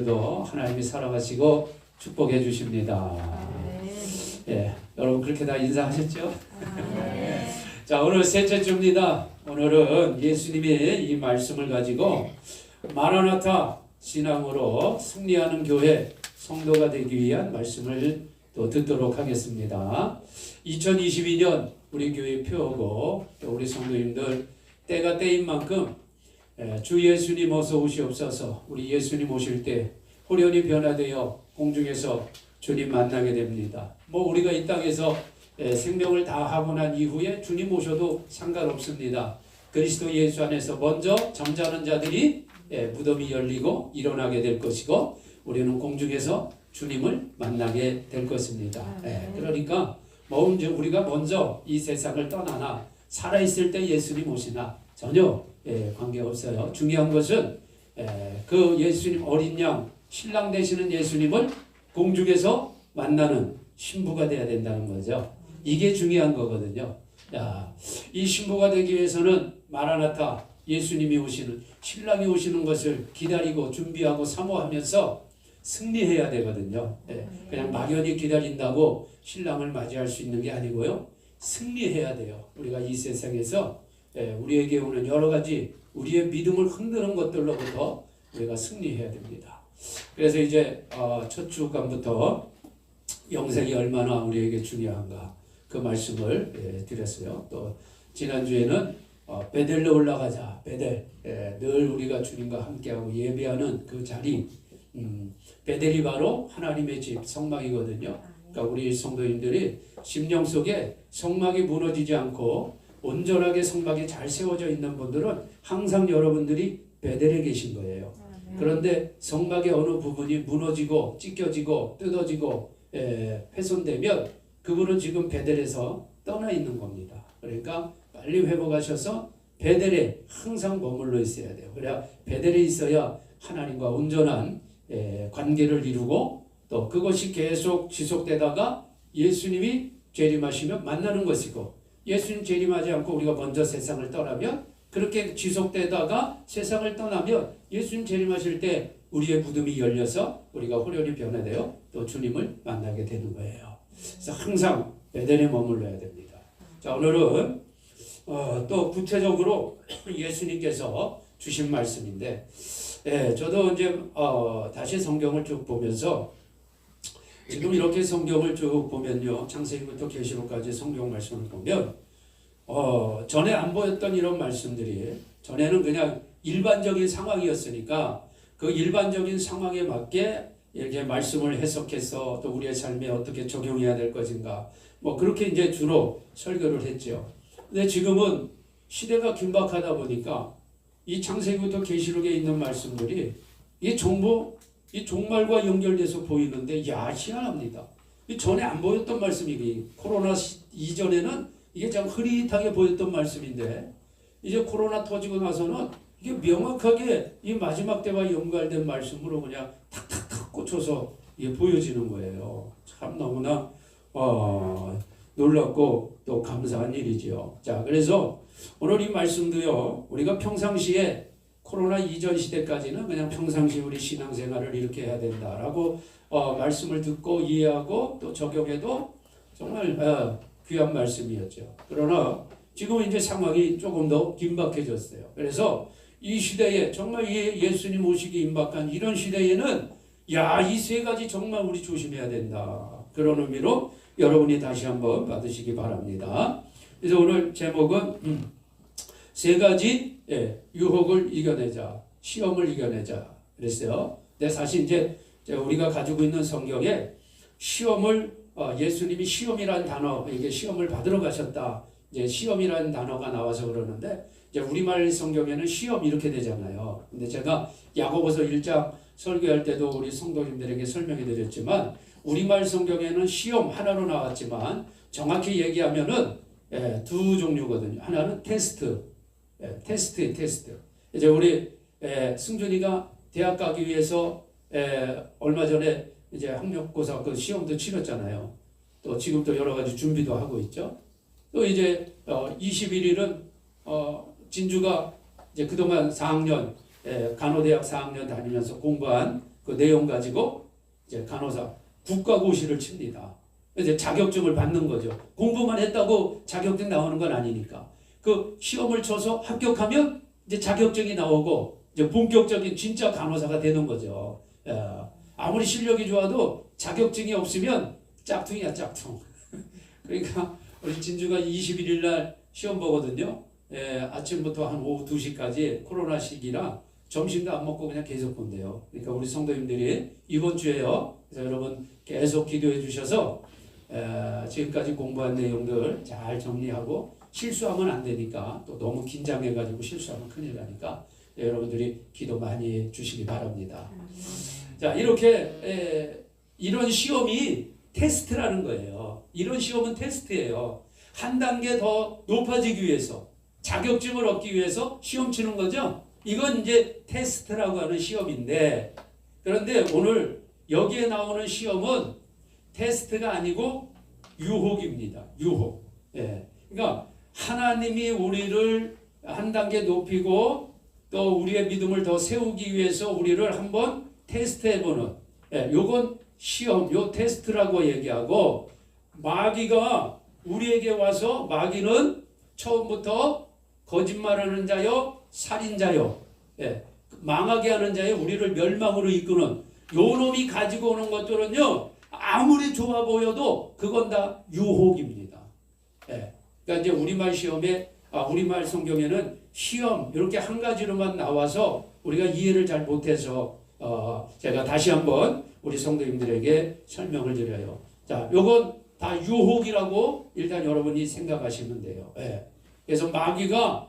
도 하나님이 사랑하시고 축복해 주십니다. 예, 여러분 그렇게 다 인사하셨죠? 자, 오늘 셋째 주입니다. 오늘은 예수님의 이 말씀을 가지고 마라나타 신앙으로 승리하는 교회 성도가 되기 위한 말씀을 또 듣도록 하겠습니다. 2022년 우리 교회 표고 또 우리 성도님들 때가 때인 만큼 주 예수님 어서 오시옵소서. 우리 예수님 오실 때 호련히 변화되어 공중에서 주님 만나게 됩니다. 우리가 이 땅에서 생명을 다하고 난 이후에 주님 오셔도 상관없습니다. 그리스도 예수 안에서 먼저 잠자는 자들이 무덤이 열리고 일어나게 될 것이고 우리는 공중에서 주님을 만나게 될 것입니다. 그러니까 우리가 먼저 이 세상을 떠나나 살아있을 때 예수님 오시나 전혀 관계없어요. 중요한 것은 그 예수님 어린 양 신랑 되시는 예수님을 공중에서 만나는 신부가 돼야 된다는 거죠. 이게 중요한 거거든요. 이 신부가 되기 위해서는 마라나타 예수님이 오시는 신랑이 오시는 것을 기다리고 준비하고 사모하면서 승리해야 되거든요. 그냥 막연히 기다린다고 신랑을 맞이할 수 있는 게 아니고요. 승리해야 돼요. 우리가 이 세상에서 우리에게 오는 여러 가지 우리의 믿음을 흔드는 것들로부터 우리가 승리해야 됩니다. 그래서 이제 첫 주간부터 영생이 얼마나 우리에게 중요한가 그 말씀을 드렸어요. 또 지난주에는 베델로 올라가자. 베델, 늘 우리가 주님과 함께하고 예배하는 그 자리, 베델이 바로 하나님의 집 성막이거든요. 그러니까 우리 성도님들이 심령 속에 성막이 무너지지 않고 온전하게 성막이 잘 세워져 있는 분들은 항상 여러분들이 베델에 계신 거예요. 그런데 성막의 어느 부분이 무너지고 찢겨지고 뜯어지고 훼손되면 그분은 지금 베델에서 떠나 있는 겁니다. 그러니까 빨리 회복하셔서 베델에 항상 머물러 있어야 돼요. 그래야 베델에 있어야 하나님과 온전한 관계를 이루고 또 그것이 계속 지속되다가 예수님이 재림하시면 만나는 것이고 예수님 재림하지 않고 우리가 먼저 세상을 떠나면 그렇게 지속되다가 세상을 떠나면 예수님 재림하실 때 우리의 무덤이 열려서 우리가 호련히 변화되어 또 주님을 만나게 되는 거예요. 그래서 항상 베델에 머물러야 됩니다. 자, 오늘은 또 구체적으로 예수님께서 주신 말씀인데 저도 이제 다시 성경을 쭉 보면서 지금 이렇게 성경을 쭉 보면요. 창세기부터 계시록까지 성경 말씀을 보면 전에 안 보였던 이런 말씀들이 전에는 그냥 일반적인 상황이었으니까 그 일반적인 상황에 맞게 이렇게 말씀을 해석해서 또 우리의 삶에 어떻게 적용해야 될 것인가 그렇게 이제 주로 설교를 했죠. 근데 지금은 시대가 긴박하다 보니까 이 창세기부터 계시록에 있는 말씀들이 이 전부 이 종말과 연결돼서 보이는데 희한합니다. 전에 안 보였던 말씀이 코로나 이전에는 이게 참 흐릿하게 보였던 말씀인데 이제 코로나 터지고 나서는 이게 명확하게 이 마지막 때와 연관된 말씀으로 그냥 탁탁탁 꽂혀서 이게 보여지는 거예요. 참 너무나 놀랍고 또 감사한 일이죠. 자, 그래서 오늘 이 말씀도요. 우리가 평상시에 코로나 이전 시대까지는 그냥 평상시 우리 신앙생활을 이렇게 해야 된다라고 말씀을 듣고 이해하고 또 적용해도 정말 귀한 말씀이었죠. 그러나 지금 이제 상황이 조금 더 긴박해졌어요. 그래서 이 시대에 정말 예수님 오시기 임박한 이런 시대에는 이 세 가지 정말 우리 조심해야 된다. 그런 의미로 여러분이 다시 한번 받으시기 바랍니다. 그래서 오늘 제목은 세 가지 유혹을 이겨내자, 시험을 이겨내자 그랬어요. 근데 사실 이제 우리가 가지고 있는 성경에 시험을 예수님이 시험이라는 단어, 이게 시험을 받으러 가셨다. 이제 시험이라는 단어가 나와서 그러는데 이제 우리말 성경에는 시험 이렇게 되잖아요. 근데 제가 야고보서 1장 설교할 때도 우리 성도님들에게 설명해 드렸지만 우리말 성경에는 시험 하나로 나왔지만 정확히 얘기하면은 두 종류거든요. 하나는 테스트. 테스트. 이제 우리 승준이가 대학 가기 위해서 얼마 전에 이제 학력고사 그 시험도 치렀잖아요. 또 지금 또 여러 가지 준비도 하고 있죠. 또 이제 21일은 진주가 이제 그동안 4학년 간호대학 4학년 다니면서 공부한 그 내용 가지고 이제 간호사 국가고시를 칩니다. 이제 자격증을 받는 거죠. 공부만 했다고 자격증 나오는 건 아니니까. 그 시험을 쳐서 합격하면 이제 자격증이 나오고 이제 본격적인 진짜 간호사가 되는 거죠. 아무리 실력이 좋아도 자격증이 없으면 짝퉁이야, 짝퉁. 그러니까 우리 진주가 21일 날 시험 보거든요. 아침부터 한 오후 2시까지 코로나 시기라 점심도 안 먹고 그냥 계속 본대요. 그러니까 우리 성도님들이 이번 주에요. 그래서 여러분 계속 기도해 주셔서 지금까지 공부한 내용들 잘 정리하고 실수하면 안 되니까 또 너무 긴장해가지고 실수하면 큰일 나니까 여러분들이 기도 많이 해 주시기 바랍니다. 자, 이렇게 이런 시험이 테스트라는 거예요. 이런 시험은 테스트예요. 한 단계 더 높아지기 위해서 자격증을 얻기 위해서 시험 치는 거죠. 이건 이제 테스트라고 하는 시험인데 그런데 오늘 여기에 나오는 시험은 테스트가 아니고 유혹입니다. 유혹. 그러니까 하나님이 우리를 한 단계 높이고 또 우리의 믿음을 더 세우기 위해서 우리를 한번 테스트해보는 요건 시험, 요 테스트라고 얘기하고 마귀가 우리에게 와서 마귀는 처음부터 거짓말하는 자요, 살인자요, 망하게 하는 자요, 우리를 멸망으로 이끄는 요 놈이 가지고 오는 것들은요 아무리 좋아 보여도 그건 다 유혹입니다. 그러니까 이제 우리말 시험에 우리말 성경에는 시험 이렇게 한 가지로만 나와서 우리가 이해를 잘 못해서 제가 다시 한번 우리 성도님들에게 설명을 드려요. 자, 요건 다 유혹이라고 일단 여러분이 생각하시면 돼요. 그래서 마귀가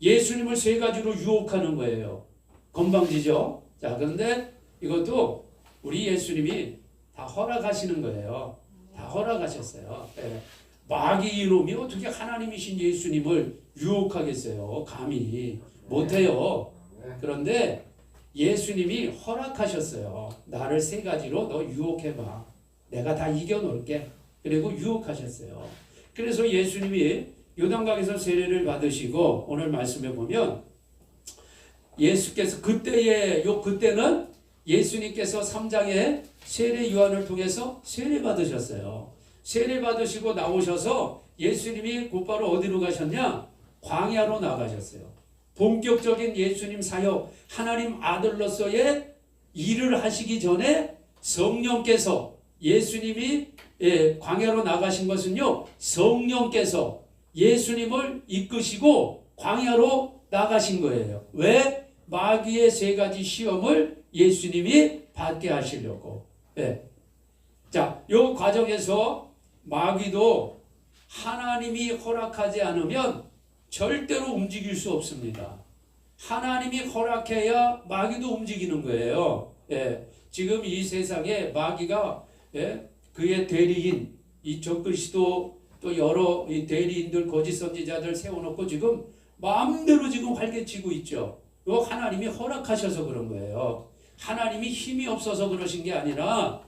예수님을 세 가지로 유혹하는 거예요. 건방지죠? 자, 그런데 이것도 우리 예수님이 다 허락하시는 거예요. 다 허락하셨어요. 마귀 이놈이 어떻게 하나님이신 예수님을 유혹하겠어요? 감히 못해요. 그런데 예수님이 허락하셨어요. 나를 세 가지로 너 유혹해봐. 내가 다 이겨놓을게. 그리고 유혹하셨어요. 그래서 예수님이 요단강에서 세례를 받으시고 오늘 말씀에 보면 예수께서 그때는 예수님께서 3장에 세례 요한을 통해서 세례 받으셨어요. 세례 받으시고 나오셔서 예수님이 곧바로 어디로 가셨냐? 광야로 나가셨어요. 본격적인 예수님 사역, 하나님 아들로서의 일을 하시기 전에 성령께서 예수님이 광야로 나가신 것은요, 성령께서 예수님을 이끄시고 광야로 나가신 거예요. 왜? 마귀의 세 가지 시험을 예수님이 받게 하시려고. 자, 이 과정에서 마귀도 하나님이 허락하지 않으면 절대로 움직일 수 없습니다. 하나님이 허락해야 마귀도 움직이는 거예요. 지금 이 세상에 마귀가 그의 대리인, 이 적그리스도 또 여러 이 대리인들, 거짓 선지자들 세워놓고 지금 마음대로 지금 활개치고 있죠. 이거 하나님이 허락하셔서 그런 거예요. 하나님이 힘이 없어서 그러신 게 아니라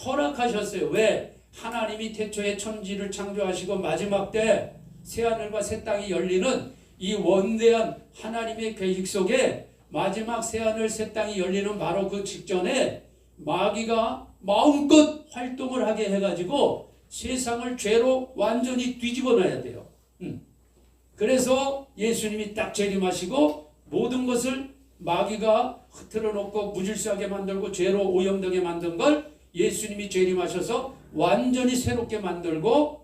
허락하셨어요. 왜? 하나님이 태초에 천지를 창조하시고 마지막 때 새하늘과 새 땅이 열리는 이 원대한 하나님의 계획 속에 마지막 새하늘 새 땅이 열리는 바로 그 직전에 마귀가 마음껏 활동을 하게 해가지고 세상을 죄로 완전히 뒤집어 놔야 돼요. 그래서 예수님이 딱 재림하시고 모든 것을 마귀가 흐트러 놓고 무질서하게 만들고 죄로 오염되게 만든 걸 예수님이 재림하셔서 완전히 새롭게 만들고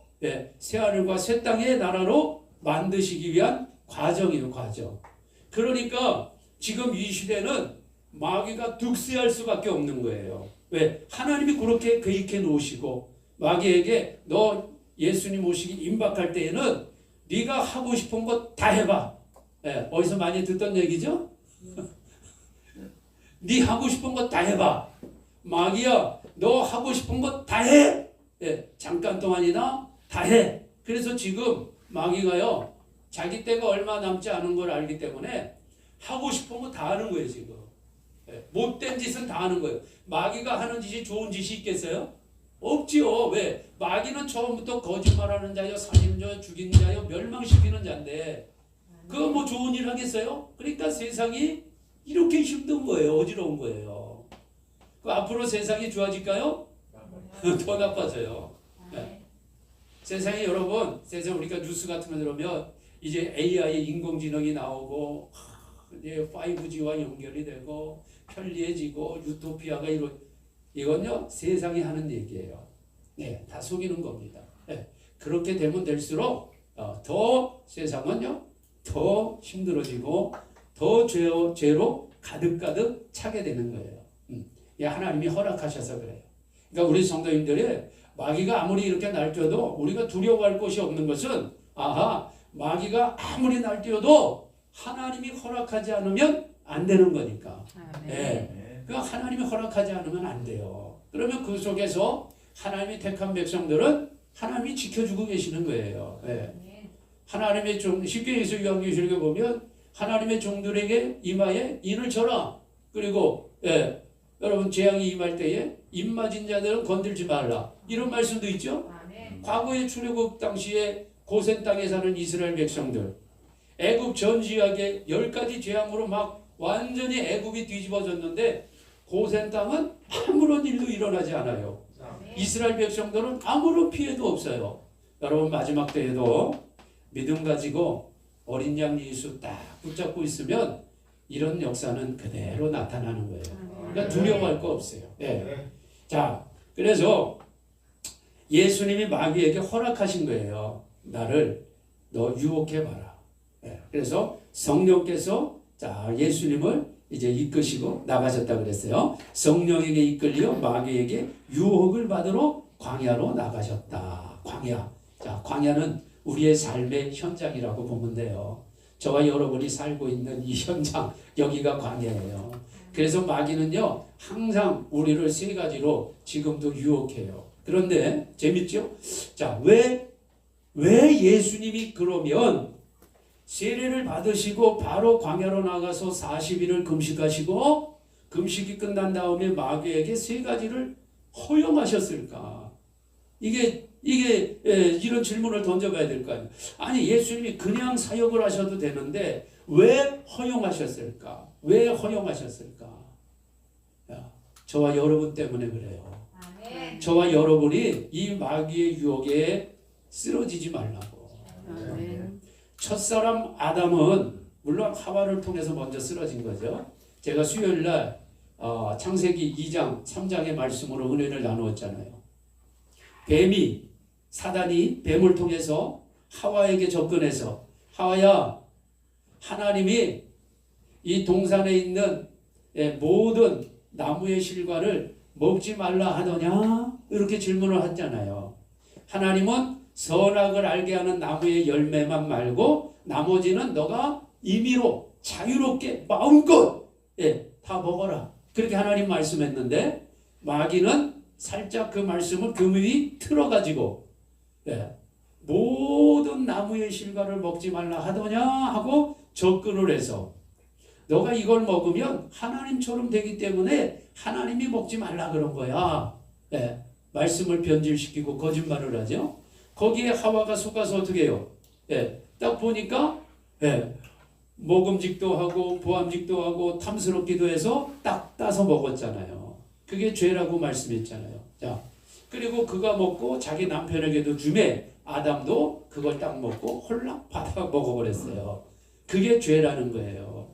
새하늘과 새 땅의 나라로 만드시기 위한 과정이에요. 과정. 그러니까 지금 이 시대는 마귀가 득세할 수밖에 없는 거예요. 왜? 하나님이 그렇게 계획해 놓으시고 마귀에게 너 예수님 오시기 임박할 때에는 네가 하고 싶은 것 다 해봐. 어디서 많이 듣던 얘기죠? 네 하고 싶은 것 다 해봐. 마귀야, 너 하고 싶은 것 다 해. 잠깐 동안이나 다 해. 그래서 지금 마귀가요, 자기 때가 얼마 남지 않은 걸 알기 때문에 하고 싶은 거 다 하는 거예요, 지금. 못된 짓은 다 하는 거예요. 마귀가 하는 짓이 좋은 짓이 있겠어요? 없지요. 왜? 마귀는 처음부터 거짓말하는 자요, 살인자, 죽이는 자요, 멸망시키는 자인데 그거 뭐 좋은 일 하겠어요? 그러니까 세상이 이렇게 힘든 거예요. 어지러운 거예요. 그 앞으로 세상이 좋아질까요? 더 나빠져요. 네. 세상에 여러분, 세상 우리가 뉴스 같은 거 들으면 이제 AI 인공지능이 나오고 이제 5G와 연결이 되고 편리해지고 유토피아가 이건요 세상이 하는 얘기예요. 네, 다 속이는 겁니다. 네, 그렇게 되면 될수록 더 세상은요 더 힘들어지고 더 죄로 가득가득 차게 되는 거예요. 하나님이 허락하셔서 그래요. 그러니까 우리 성도님들이 마귀가 아무리 이렇게 날뛰어도 우리가 두려워할 것이 없는 것은 마귀가 아무리 날뛰어도 하나님이 허락하지 않으면 안 되는 거니까. 네. 그러니까 하나님이 허락하지 않으면 안 돼요. 그러면 그 속에서 하나님이 택한 백성들은 하나님이 지켜주고 계시는 거예요. 네. 하나님의 쉽게 해서 요한계시록에 보면 하나님의 종들에게 이마에 인을 쳐라. 그리고 여러분 재앙이 임할 때에 입 맞은 자들은 건들지 말라. 이런 말씀도 있죠. 과거의 출애굽 당시에 고센 땅에 사는 이스라엘 백성들 애굽 전 지역에 10가지 재앙으로 막 완전히 애굽이 뒤집어졌는데 고센 땅은 아무런 일도 일어나지 않아요. 이스라엘 백성들은 아무런 피해도 없어요. 여러분 마지막 때에도 믿음 가지고 어린 양 예수 딱 붙잡고 있으면 이런 역사는 그대로 나타나는 거예요. 그러니까 두려워할 거 없어요. 네. 자, 그래서 예수님이 마귀에게 허락하신 거예요. 나를 너 유혹해봐라. 네. 그래서 성령께서 예수님을 이제 이끄시고 나가셨다 그랬어요. 성령에게 이끌려 마귀에게 유혹을 받으러 광야로 나가셨다. 광야. 자, 광야는 우리의 삶의 현장이라고 보면 돼요. 저와 여러분이 살고 있는 이 현장, 여기가 광야예요. 그래서 마귀는요, 항상 우리를 세 가지로 지금도 유혹해요. 그런데 재밌죠? 자, 왜 예수님이 그러면 세례를 받으시고 바로 광야로 나가서 40일을 금식하시고 금식이 끝난 다음에 마귀에게 세 가지를 허용하셨을까? 이게 이런 질문을 던져봐야 될 거 아니에요. 아니 예수님이 그냥 사역을 하셔도 되는데 왜 허용하셨을까? 왜 허용하셨을까? 저와 여러분 때문에 그래요. 아멘. 저와 여러분이 이 마귀의 유혹에 쓰러지지 말라고. 아멘. 첫사람 아담은 물론 하와를 통해서 먼저 쓰러진 거죠. 제가 수요일날 창세기 2장 3장의 말씀으로 은혜를 나누었잖아요. 사단이 뱀을 통해서 하와에게 접근해서 하와야, 하나님이 이 동산에 있는 모든 나무의 실과를 먹지 말라 하더냐? 이렇게 질문을 했잖아요. 하나님은 선악을 알게 하는 나무의 열매만 말고 나머지는 너가 임의로 자유롭게 마음껏 다 먹어라. 그렇게 하나님 말씀했는데 마귀는 살짝 그 말씀을 교묘히 틀어가지고 모든 나무의 실과를 먹지 말라 하더냐 하고 접근을 해서 너가 이걸 먹으면 하나님처럼 되기 때문에 하나님이 먹지 말라 그런 거야. 말씀을 변질시키고 거짓말을 하죠. 거기에 하와가 속아서 어떻게 해요? 딱 보니까 먹음직도 하고 보암직도 하고 탐스럽기도 해서 딱 따서 먹었잖아요. 그게 죄라고 말씀했잖아요. 자, 그리고 그가 먹고 자기 남편에게도 주매 아담도 그걸 딱 먹고 홀랑 받아 먹어버렸어요. 그게 죄라는 거예요.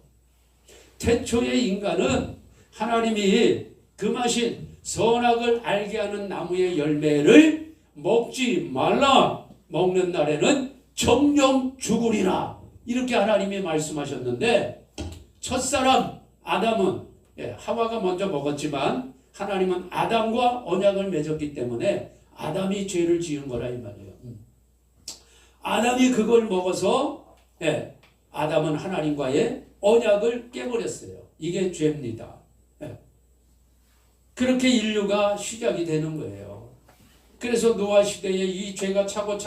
태초의 인간은 하나님이 금하신 선악을 알게 하는 나무의 열매를 먹지 말라. 먹는 날에는 정령 죽으리라. 이렇게 하나님이 말씀하셨는데 첫사람 아담은 하와가 먼저 먹었지만 하나님은 아담과 언약을 맺었기 때문에 아담이 죄를 지은 거라 이 말이에요. 아담이 그걸 먹어서 아담은 하나님과의 언약을 깨버렸어요. 이게 죄입니다. 그렇게 인류가 시작이 되는 거예요. 그래서 노아 시대에 이 죄가 차고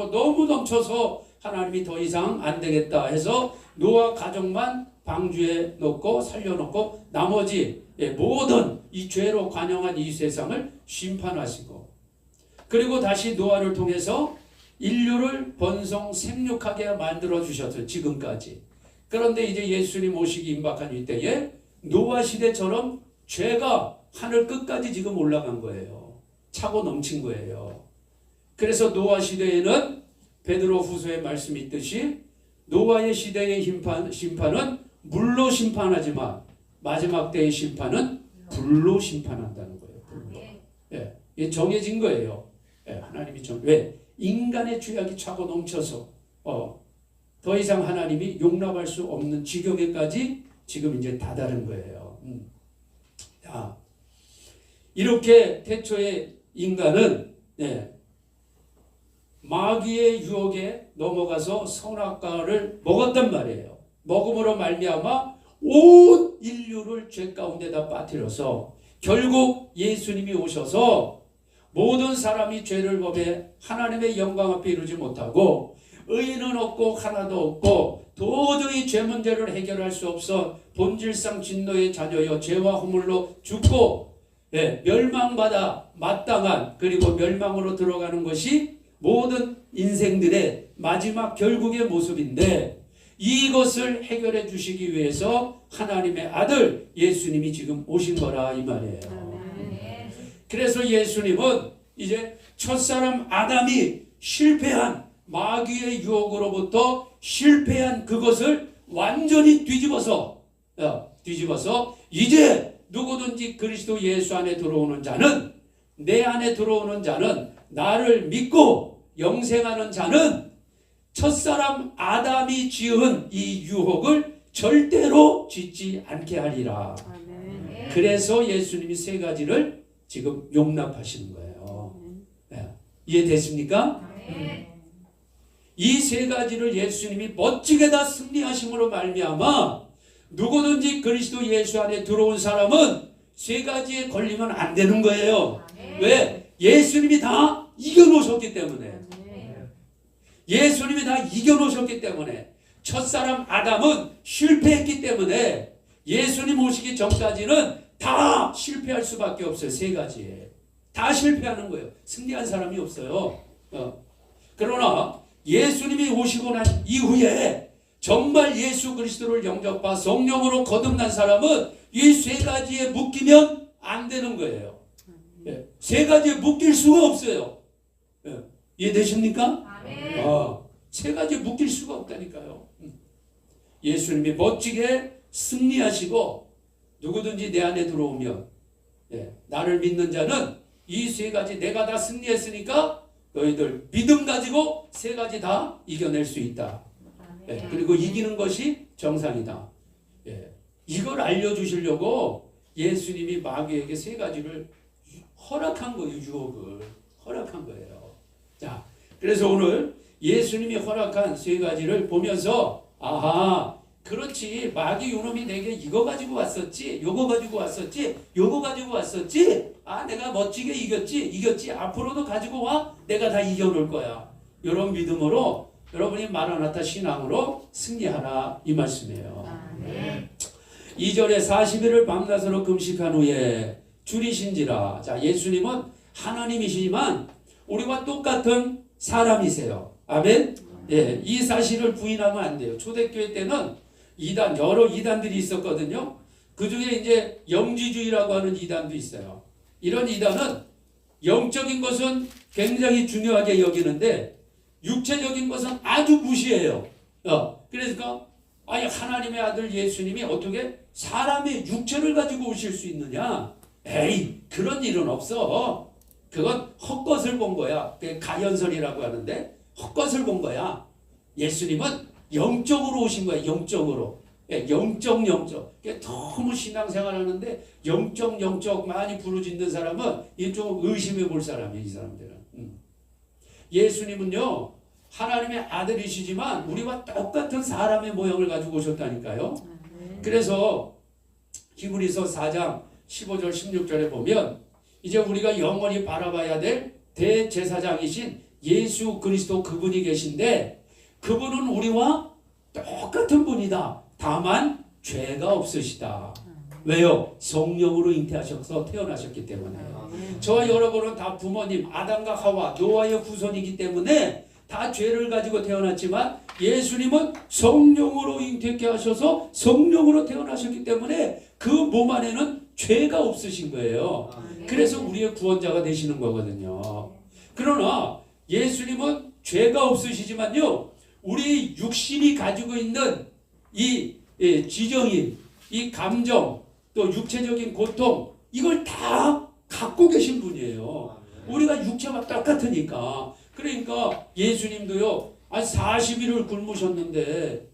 너무 넘쳐서 하나님이 더 이상 안 되겠다 해서 노아 가족만 방주에 넣고 살려놓고 나머지 모든 이 죄로 관영한 이 세상을 심판하시고 그리고 다시 노아를 통해서 인류를 번성 생육하게 만들어 주셨어요. 지금까지. 그런데 이제 예수님 오시기 임박한 이때에 노아 시대처럼 죄가 하늘 끝까지 지금 올라간 거예요. 차고 넘친 거예요. 그래서 노아 시대에는 베드로 후서의 말씀이 있듯이 노아의 시대의 심판은 물로 심판하지만 마지막 때의 심판은 불로 심판한다는 거예요. 불로. 예, 이게 정해진 거예요. 예, 하나님이 왜? 인간의 죄악이 차고 넘쳐서 더 이상 하나님이 용납할 수 없는 지경에까지 지금 이제 다다른 거예요. 자, 이렇게 태초에 인간은 마귀의 유혹에 넘어가서 선악과를 먹었단 말이에요. 먹음으로 말미암아 온 인류를 죄 가운데다 빠뜨려서 결국 예수님이 오셔서 모든 사람이 죄를 범해 하나님의 영광 앞에 이루지 못하고 의인은 없고 하나도 없고 도저히 죄 문제를 해결할 수 없어 본질상 진노의 자녀여 죄와 허물로 죽고 멸망받아 마땅한 그리고 멸망으로 들어가는 것이 모든 인생들의 마지막 결국의 모습인데 이것을 해결해 주시기 위해서 하나님의 아들 예수님이 지금 오신 거라 이 말이에요. 그래서 예수님은 이제 첫사람 아담이 실패한 마귀의 유혹으로부터 실패한 그것을 완전히 뒤집어서 이제 누구든지 그리스도 예수 안에 들어오는 자는 내 안에 들어오는 자는 나를 믿고 영생하는 자는 첫사람 아담이 지은 이 유혹을 절대로 짓지 않게 하리라. 그래서 예수님이 세 가지를 지금 용납하시는 거예요. 이해됐습니까? 이 세 가지를 예수님이 멋지게 다 승리하심으로 말미암아 누구든지 그리스도 예수 안에 들어온 사람은 세 가지에 걸리면 안 되는 거예요. 왜? 예수님이 다 이겨놓으셨기 때문에. 예수님이 다 이겨놓으셨기 때문에. 첫사람 아담은 실패했기 때문에 예수님 오시기 전까지는 다 실패할 수밖에 없어요. 세 가지에. 다 실패하는 거예요. 승리한 사람이 없어요. 그러나 예수님이 오시고 난 이후에 정말 예수 그리스도를 영접받아 성령으로 거듭난 사람은 이 세 가지에 묶이면 안 되는 거예요. 세 가지에 묶일 수가 없어요. 이해되십니까? 세 가지에 묶일 수가 없다니까요. 예수님이 멋지게 승리하시고 누구든지 내 안에 들어오면 나를 믿는 자는 이 세 가지 내가 다 승리했으니까 너희들 믿음 가지고 세 가지 다 이겨낼 수 있다. 그리고 이기는 것이 정상이다. 이걸 알려주시려고 예수님이 마귀에게 세 가지를 허락한 거예요. 유혹을 허락한 거예요. 자, 그래서 오늘 예수님이 허락한 세 가지를 보면서 아하, 그렇지, 마귀 요놈이 내게 이거 가지고 왔었지, 요거 가지고 왔었지, 요거 가지고 왔었지, 아 내가 멋지게 이겼지, 앞으로도 가지고 와, 내가 다 이겨놓을 거야. 이런 믿음으로 여러분이 마라나타 신앙으로 승리하라 이 말씀이에요. 2절에 40일을 밤낮으로 금식한 후에 줄이신지라. 자, 예수님은 하나님이시지만 우리와 똑같은 사람이세요. 아멘. 이 사실을 부인하면 안 돼요. 초대교회 때는 여러 이단들이 있었거든요. 그 중에 이제 영지주의라고 하는 이단도 있어요. 이런 이단은 영적인 것은 굉장히 중요하게 여기는데 육체적인 것은 아주 무시해요. 그러니까 아니 하나님의 아들 예수님이 어떻게 사람의 육체를 가지고 오실 수 있느냐? 에이, 그런 일은 없어. 그건 헛것을 본 거야. 그게 가연설이라고 하는데 헛것을 본 거야. 예수님은 영적으로 오신 거야. 영적으로. 영적. 너무 신앙생활 하는데 영적 많이 부르짖는 사람은 좀 의심해 볼 사람이에요. 이 사람들은. 예수님은요. 하나님의 아들이시지만 우리와 똑같은 사람의 모형을 가지고 오셨다니까요. 그래서 히브리서 4장 15절 16절에 보면 이제 우리가 영원히 바라봐야 될 대제사장이신 예수 그리스도 그분이 계신데 그분은 우리와 똑같은 분이다. 다만 죄가 없으시다. 왜요? 성령으로 잉태하셔서 태어나셨기 때문에. 저와 여러분은 다 부모님 아담과 하와 노아의 후손이기 때문에 다 죄를 가지고 태어났지만 예수님은 성령으로 잉태케 하셔서 성령으로 태어나셨기 때문에 그 몸 안에는 죄가 없으신 거예요. 그래서 우리의 구원자가 되시는 거거든요. 그러나 예수님은 죄가 없으시지만요, 우리 육신이 가지고 있는 이 지정인, 이 감정, 또 육체적인 고통, 이걸 다 갖고 계신 분이에요. 우리가 육체가 똑같으니까. 그러니까 예수님도요, 40일을 굶으셨는데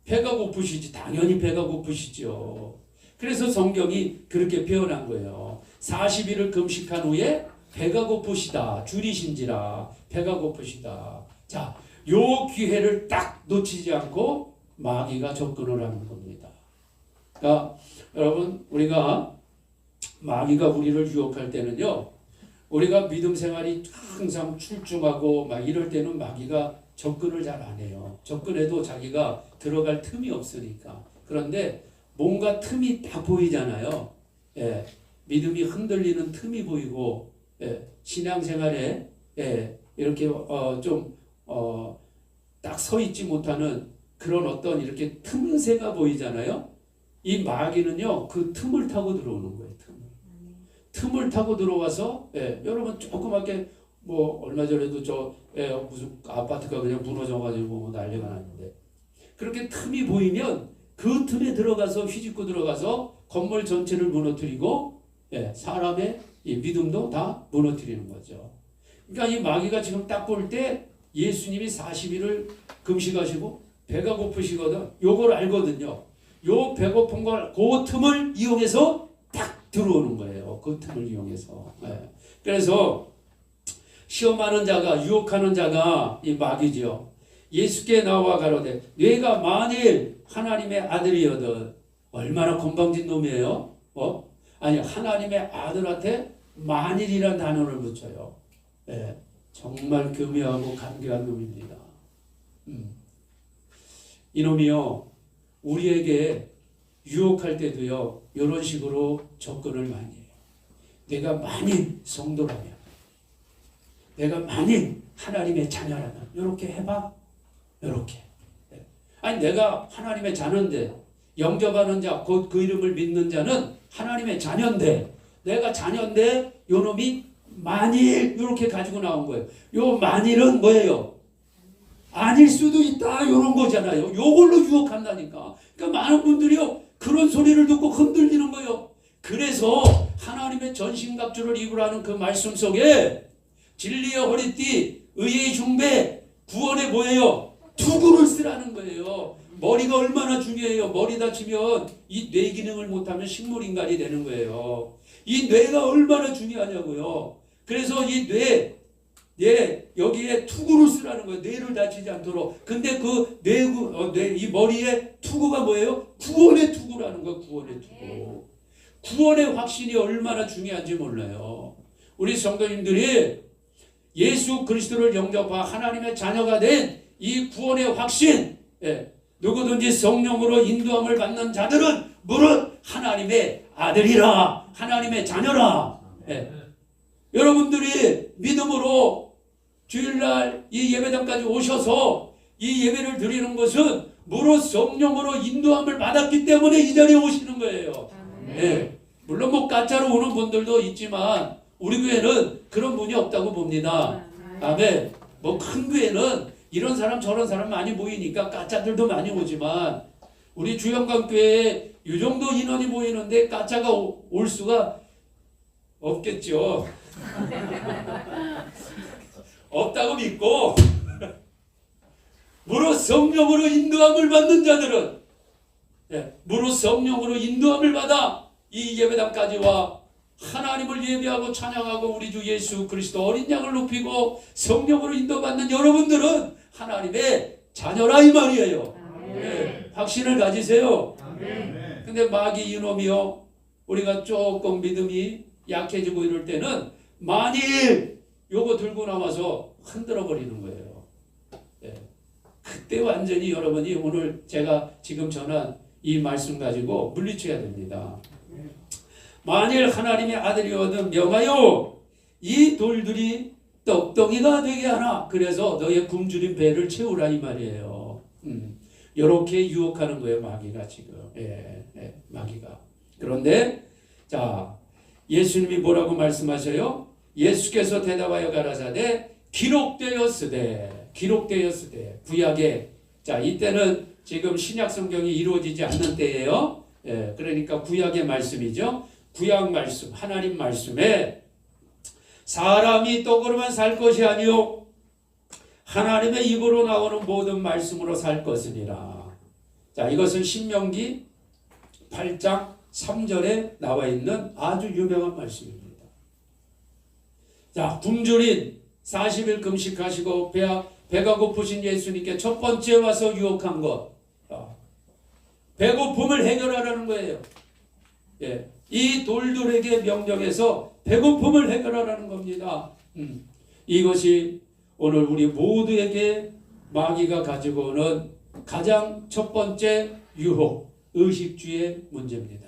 배가 고프시지. 당연히 배가 고프시죠. 그래서 성경이 그렇게 표현한 거예요. 40일을 금식한 후에 배가 고프시다. 줄이신지라 배가 고프시다. 자, 요 기회를 딱 놓치지 않고 마귀가 접근을 하는 겁니다. 그러니까 여러분, 우리가 마귀가 우리를 유혹할 때는요, 우리가 믿음 생활이 항상 출중하고 막 이럴 때는 마귀가 접근을 잘 안 해요. 접근해도 자기가 들어갈 틈이 없으니까. 그런데 뭔가 틈이 딱 보이잖아요. 예, 믿음이 흔들리는 틈이 보이고, 예, 신앙생활에 이렇게 딱 서 있지 못하는 그런 어떤 이렇게 틈새가 보이잖아요. 이 마귀는요, 그 틈을 타고 들어오는 거예요. 틈을 타고 들어와서, 여러분 조그맣게 뭐 얼마 전에도 무슨 아파트가 그냥 무너져가지고 난리가 났는데, 그렇게 틈이 보이면 그 틈에 들어가서 휘짓고 들어가서 건물 전체를 무너뜨리고, 사람의 이 믿음도 다 무너뜨리는 거죠. 그러니까 이 마귀가 지금 딱 볼 때 예수님이 40일을 금식하시고 배가 고프시거든. 요걸 알거든요. 요 배고픈 걸, 그 틈을 이용해서 딱 들어오는 거예요. 그 틈을 이용해서. 그래서 시험하는 자가, 유혹하는 자가 이 마귀죠. 예수께 나와 가로되 네가 만일 하나님의 아들이어든, 얼마나 건방진 놈이에요. 아니, 하나님의 아들한테 만일이라는 단어를 붙여요. 정말 교묘하고 간교한 놈입니다. 이놈이요, 우리에게 유혹할 때도요, 이런 식으로 접근을 많이 해요. 내가 만일 성도라면, 내가 만일 하나님의 자녀라면 이렇게 해봐. 이렇게. 아니, 내가 하나님의 자녀인데, 영접하는 자, 곧 그 이름을 믿는 자는 하나님의 자녀인데, 내가 자녀인데 요 놈이 만일 이렇게 가지고 나온 거예요. 요 만일은 뭐예요? 아닐 수도 있다, 이런 거잖아요. 요걸로 유혹한다니까. 그러니까 많은 분들이요, 그런 소리를 듣고 흔들리는 거예요. 그래서 하나님의 전신갑주를 입으라는 그 말씀 속에 진리의 허리띠, 의의 흉배, 구원의 뭐예요? 투구를 쓰라는 거예요. 머리가 얼마나 중요해요. 머리 다치면 이 뇌 기능을 못하면 식물인간이 되는 거예요. 이 뇌가 얼마나 중요하냐고요. 그래서 이 여기에 투구를 쓰라는 거예요. 뇌를 다치지 않도록. 근데 그 이 머리에 투구가 뭐예요? 구원의 투구라는 거예요. 구원의 투구. 구원의 확신이 얼마나 중요한지 몰라요. 우리 성도님들이 예수 그리스도를 영접하 하나님의 자녀가 된 이 구원의 확신, 누구든지 성령으로 인도함을 받는 자들은 무릇 하나님의 아들이라, 하나님의 자녀라. 여러분들이 믿음으로 주일날 이 예배당까지 오셔서 이 예배를 드리는 것은 무릇 성령으로 인도함을 받았기 때문에 이 자리에 오시는 거예요. 물론 뭐 가짜로 오는 분들도 있지만 우리 교회는 그런 분이 없다고 봅니다. 아멘. 뭐 큰 교회는 이런 사람 저런 사람 많이 모이니까 가짜들도 많이 오지만, 우리 주영광교회에 이 정도 인원이 모이는데 가짜가 올 수가 없겠죠. 없다고 믿고 무릇 성령으로 인도함을 받는 자들은, 무릇 성령으로 인도함을 받아 이 예배당까지 와 하나님을 예배하고 찬양하고 우리 주 예수 그리스도 어린 양을 높이고 성령으로 인도받는 여러분들은 하나님의 자녀라, 이 말이에요. 확신을 가지세요. 근데 마귀 이놈이요, 우리가 조금 믿음이 약해지고 이럴 때는 만일 요거 들고 나와서 흔들어 버리는 거예요. 그때 완전히 여러분이 오늘 제가 지금 전한 이 말씀 가지고 물리쳐야 됩니다. 만일 하나님의 아들이거든 명하여 이 돌들이 떡덩이가 되게 하나. 그래서 너의 굶주린 배를 채우라, 이 말이에요. 이렇게 유혹하는 거예요, 마귀가 지금. 마귀가. 그런데 자, 예수님이 뭐라고 말씀하셔요? 예수께서 대답하여 가라사대 기록되었으되 구약에 자 이때는 지금 신약 성경이 이루어지지 않는 때예요. 예, 그러니까 구약의 말씀이죠. 구약 말씀 하나님 말씀에 사람이 떡으로만 살 것이 아니요 하나님의 입으로 나오는 모든 말씀으로 살 것이니라. 자 이것은 신명기 8장 3절에 나와 있는 아주 유명한 말씀입니다. 자, 굶주린 40일 금식하시고 배가 고프신 예수님께 첫 번째 와서 유혹한 것. 배고픔을 해결하라는 거예요. 예, 이 돌들에게 명령해서 배고픔을 해결하라는 겁니다. 이것이 오늘 우리 모두에게 마귀가 가지고 오는 가장 첫 번째 유혹, 의식주의 문제입니다.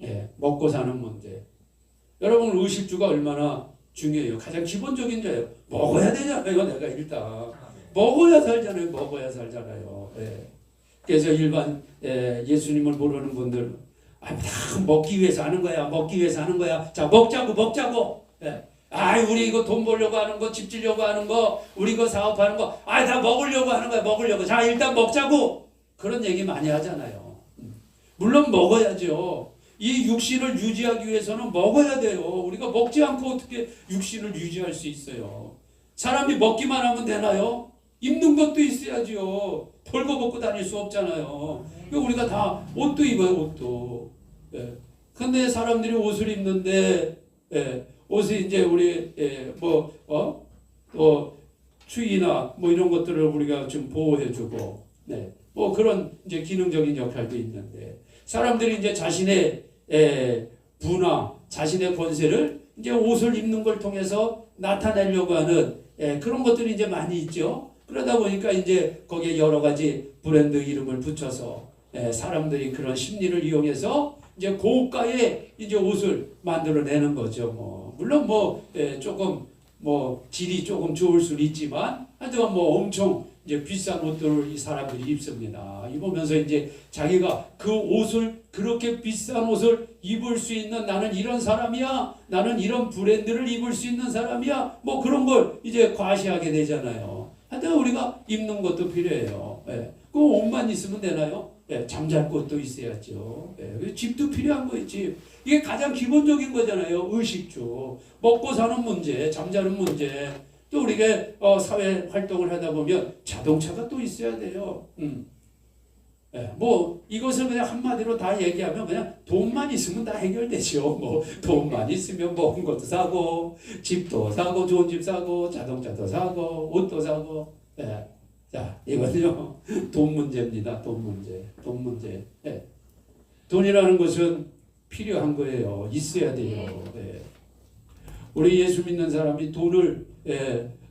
예, 먹고 사는 문제. 여러분 의식주가 얼마나 중요해요. 가장 기본적인 거예요. 먹어야 되잖아요. 내가 일단 먹어야 살잖아요. 예. 그래서 일반 예수님을 모르는 분들 다 먹기 위해서 하는 거야. 자 먹자고. 예. 우리 이거 돈 벌려고 하는 거, 집 지려고 하는 거, 우리 이거 사업하는 거, 다 먹으려고 하는 거야. 먹으려고. 자 일단 먹자고. 그런 얘기 많이 하잖아요. 물론 먹어야죠. 이 육신을 유지하기 위해서는 먹어야 돼요. 우리가 먹지 않고 어떻게 육신을 유지할 수 있어요? 사람이 먹기만 하면 되나요? 입는 것도 있어야죠. 벌거벗고 다닐 수 없잖아요. 우리가 다 옷도 입어요. 옷도. 근데 사람들이 옷을 입는데 옷이 이제 우리 추위나 이런 것들을 우리가 좀 보호해주고 그런 이제 기능적인 역할도 있는데 사람들이 이제 자신의 부나 자신의 권세를 이제 옷을 입는 걸 통해서 나타내려고 하는 그런 것들이 이제 많이 있죠. 그러다 보니까 이제 거기에 여러 가지 브랜드 이름을 붙여서 사람들이 그런 심리를 이용해서 이제 고가의 이제 옷을 만들어내는 거죠. 물론 조금 질이 조금 좋을 수는 있지만 하여튼 엄청 이제 비싼 옷들을 이 사람들이 입습니다. 입으면서 이제 자기가 그 옷을 그렇게 비싼 옷을 입을 수 있는 나는 이런 사람이야. 나는 이런 브랜드를 입을 수 있는 사람이야. 그런 걸 이제 과시하게 되잖아요. 하여튼 우리가 입는 것도 필요해요. 그 옷만 있으면 되나요? 잠잘 곳도 있어야죠. 집도 필요한 거 있지. 이게 가장 기본적인 거잖아요. 의식주. 먹고 사는 문제, 잠자는 문제. 또 우리가 사회 활동을 하다 보면 자동차가 또 있어야 돼요. 이것을 그냥 한마디로 다 얘기하면 그냥 돈만 있으면 다 해결되죠. 돈만 있으면 먹은 것도 사고, 집도 사고, 좋은 집 사고, 자동차도 사고, 옷도 사고. 자, 이건요 돈 문제입니다. 돈 문제. 돈이라는 것은 필요한 거예요. 있어야 돼요. 우리 예수 믿는 사람이 돈을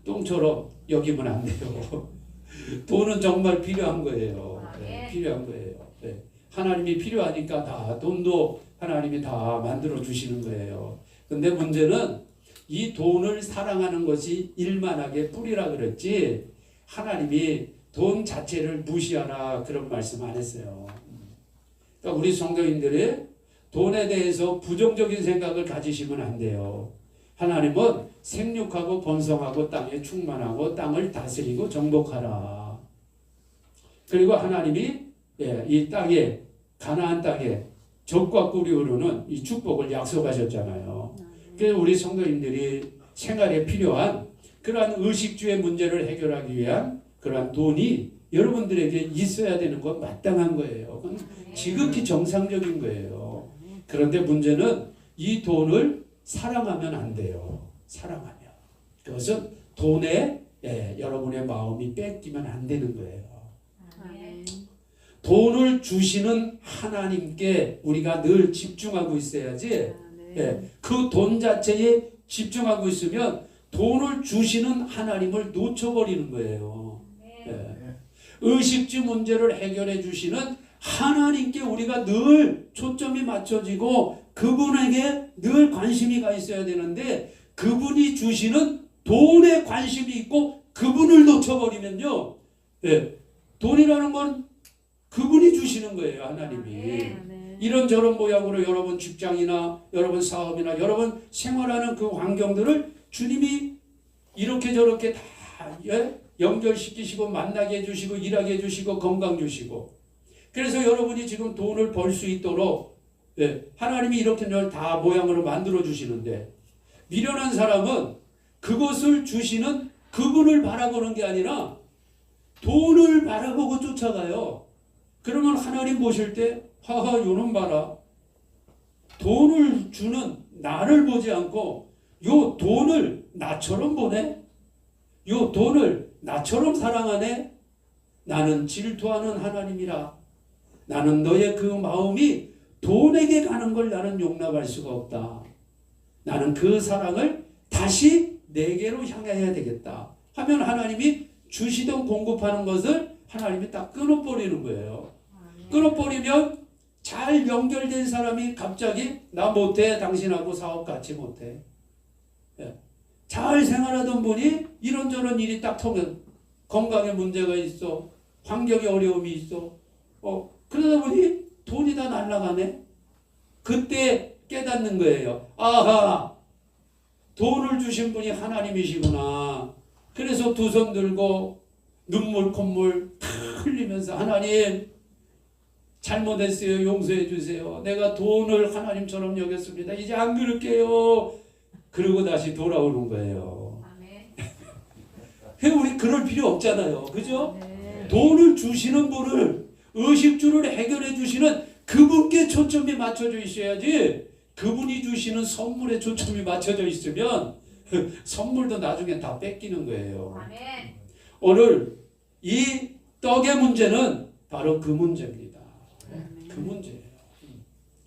똥처럼 여기면 안 돼요. 돈은 정말 필요한 거예요. 필요한 거예요. 하나님이 필요하니까 다 돈도 하나님이 다 만들어 주시는 거예요. 근데 문제는 이 돈을 사랑하는 것이 일만하게 뿌리라 그랬지 하나님이 돈 자체를 무시하라 그런 말씀 안 했어요. 그러니까 우리 성도인들이 돈에 대해서 부정적인 생각을 가지시면 안 돼요. 하나님은 생육하고 번성하고 땅에 충만하고 땅을 다스리고 정복하라. 그리고 하나님이 이 땅에 가나안 땅에 적과 꿀이 흐르는 이 축복을 약속하셨잖아요. 그래서 우리 성도님들이 생활에 필요한 그러한 의식주의 문제를 해결하기 위한 그러한 돈이 여러분들에게 있어야 되는 건 마땅한 거예요. 그건 지극히 정상적인 거예요. 그런데 문제는 이 돈을 사랑하면 안 돼요. 사랑하면. 그것은 돈에 여러분의 마음이 뺏기면 안 되는 거예요. 돈을 주시는 하나님께 우리가 늘 집중하고 있어야지 그 돈 자체에 집중하고 있으면 돈을 주시는 하나님을 놓쳐버리는 거예요. 의식주 문제를 해결해 주시는 하나님께 우리가 늘 초점이 맞춰지고 그분에게 늘 관심이 가 있어야 되는데 그분이 주시는 돈에 관심이 있고 그분을 놓쳐버리면요. 돈이라는 건 그분이 주시는 거예요. 하나님이. 이런저런 모양으로 여러분 직장이나 여러분 사업이나 여러분 생활하는 그 환경들을 주님이 이렇게 저렇게 다 연결시키시고 만나게 해주시고 일하게 해주시고 건강 주시고, 그래서 여러분이 지금 돈을 벌 수 있도록 하나님이 이렇게 다 모양으로 만들어 주시는데, 미련한 사람은 그것을 주시는 그분을 바라보는 게 아니라 돈을 바라보고 쫓아가요. 그러면 하나님 보실 때 하하 요놈 봐라, 돈을 주는 나를 보지 않고 요 돈을 나처럼 보네, 요 돈을 나처럼 사랑하네, 나는 질투하는 하나님이라, 나는 너의 그 마음이 돈에게 가는 걸 나는 용납할 수가 없다, 나는 그 사랑을 다시 내게로 향해야 되겠다 하면 하나님이 주시던 공급하는 것을 하나님이 딱 끊어버리는 거예요. 끊어버리면 잘 연결된 사람이 갑자기 나 못해, 당신하고 사업 같이 못해. 잘 생활하던 분이 이런저런 일이 딱 통해, 건강에 문제가 있어, 환경에 어려움이 있어, 그러다 보니 돈이 다 날아가네. 그때 깨닫는 거예요. 아하, 돈을 주신 분이 하나님이시구나. 그래서 두 손 들고 눈물 콧물 다 흘리면서 하나님 잘못했어요, 용서해 주세요, 내가 돈을 하나님처럼 여겼습니다, 이제 안 그럴게요. 그리고 다시 돌아오는 거예요. 우리 그럴 필요 없잖아요, 그죠? 돈을 주시는 분을, 의식주를 해결해 주시는 그분께 초점이 맞춰져 있어야지, 그분이 주시는 선물에 초점이 맞춰져 있으면 선물도 나중에 다 뺏기는 거예요. 오늘 이 떡의 문제는 바로 그 문제입니다. 그 문제예요.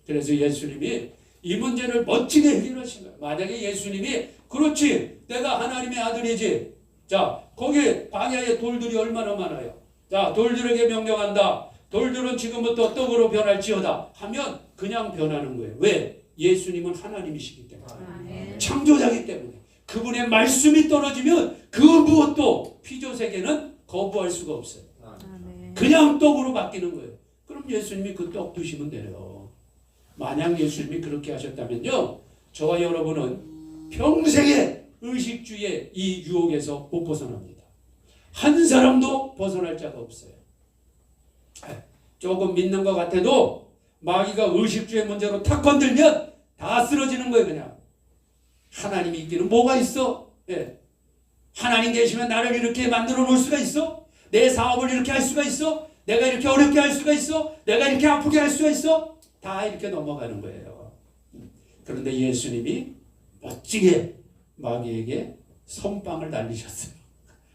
그래서 예수님이 이 문제를 멋지게 해결하신 거예요. 만약에 예수님이 그렇지, 내가 하나님의 아들이지, 자 거기 광야에 돌들이 얼마나 많아요, 자 돌들에게 명령한다, 돌들은 지금부터 떡으로 변할지어다 하면 그냥 변하는 거예요. 왜? 예수님은 하나님이시기 때문에, 창조자이기 때문에. 그분의 말씀이 떨어지면 그 무엇도 피조세계는 거부할 수가 없어요. 그냥 떡으로 바뀌는 거예요. 그럼 예수님이 그 떡 드시면 돼요. 만약 예수님이 그렇게 하셨다면요, 저와 여러분은 평생의 의식주의 이 유혹에서 못 벗어납니다. 한 사람도 벗어날 자가 없어요. 조금 믿는 것 같아도 마귀가 의식주의 문제로 탁 건들면 다 쓰러지는 거예요. 그냥 하나님이 있기는 뭐가 있어? 하나님 계시면 나를 이렇게 만들어 놓을 수가 있어? 내 사업을 이렇게 할 수가 있어? 내가 이렇게 어렵게 할 수가 있어? 내가 이렇게 아프게 할 수가 있어? 다 이렇게 넘어가는 거예요. 그런데 예수님이 멋지게 마귀에게 선빵을 날리셨어요.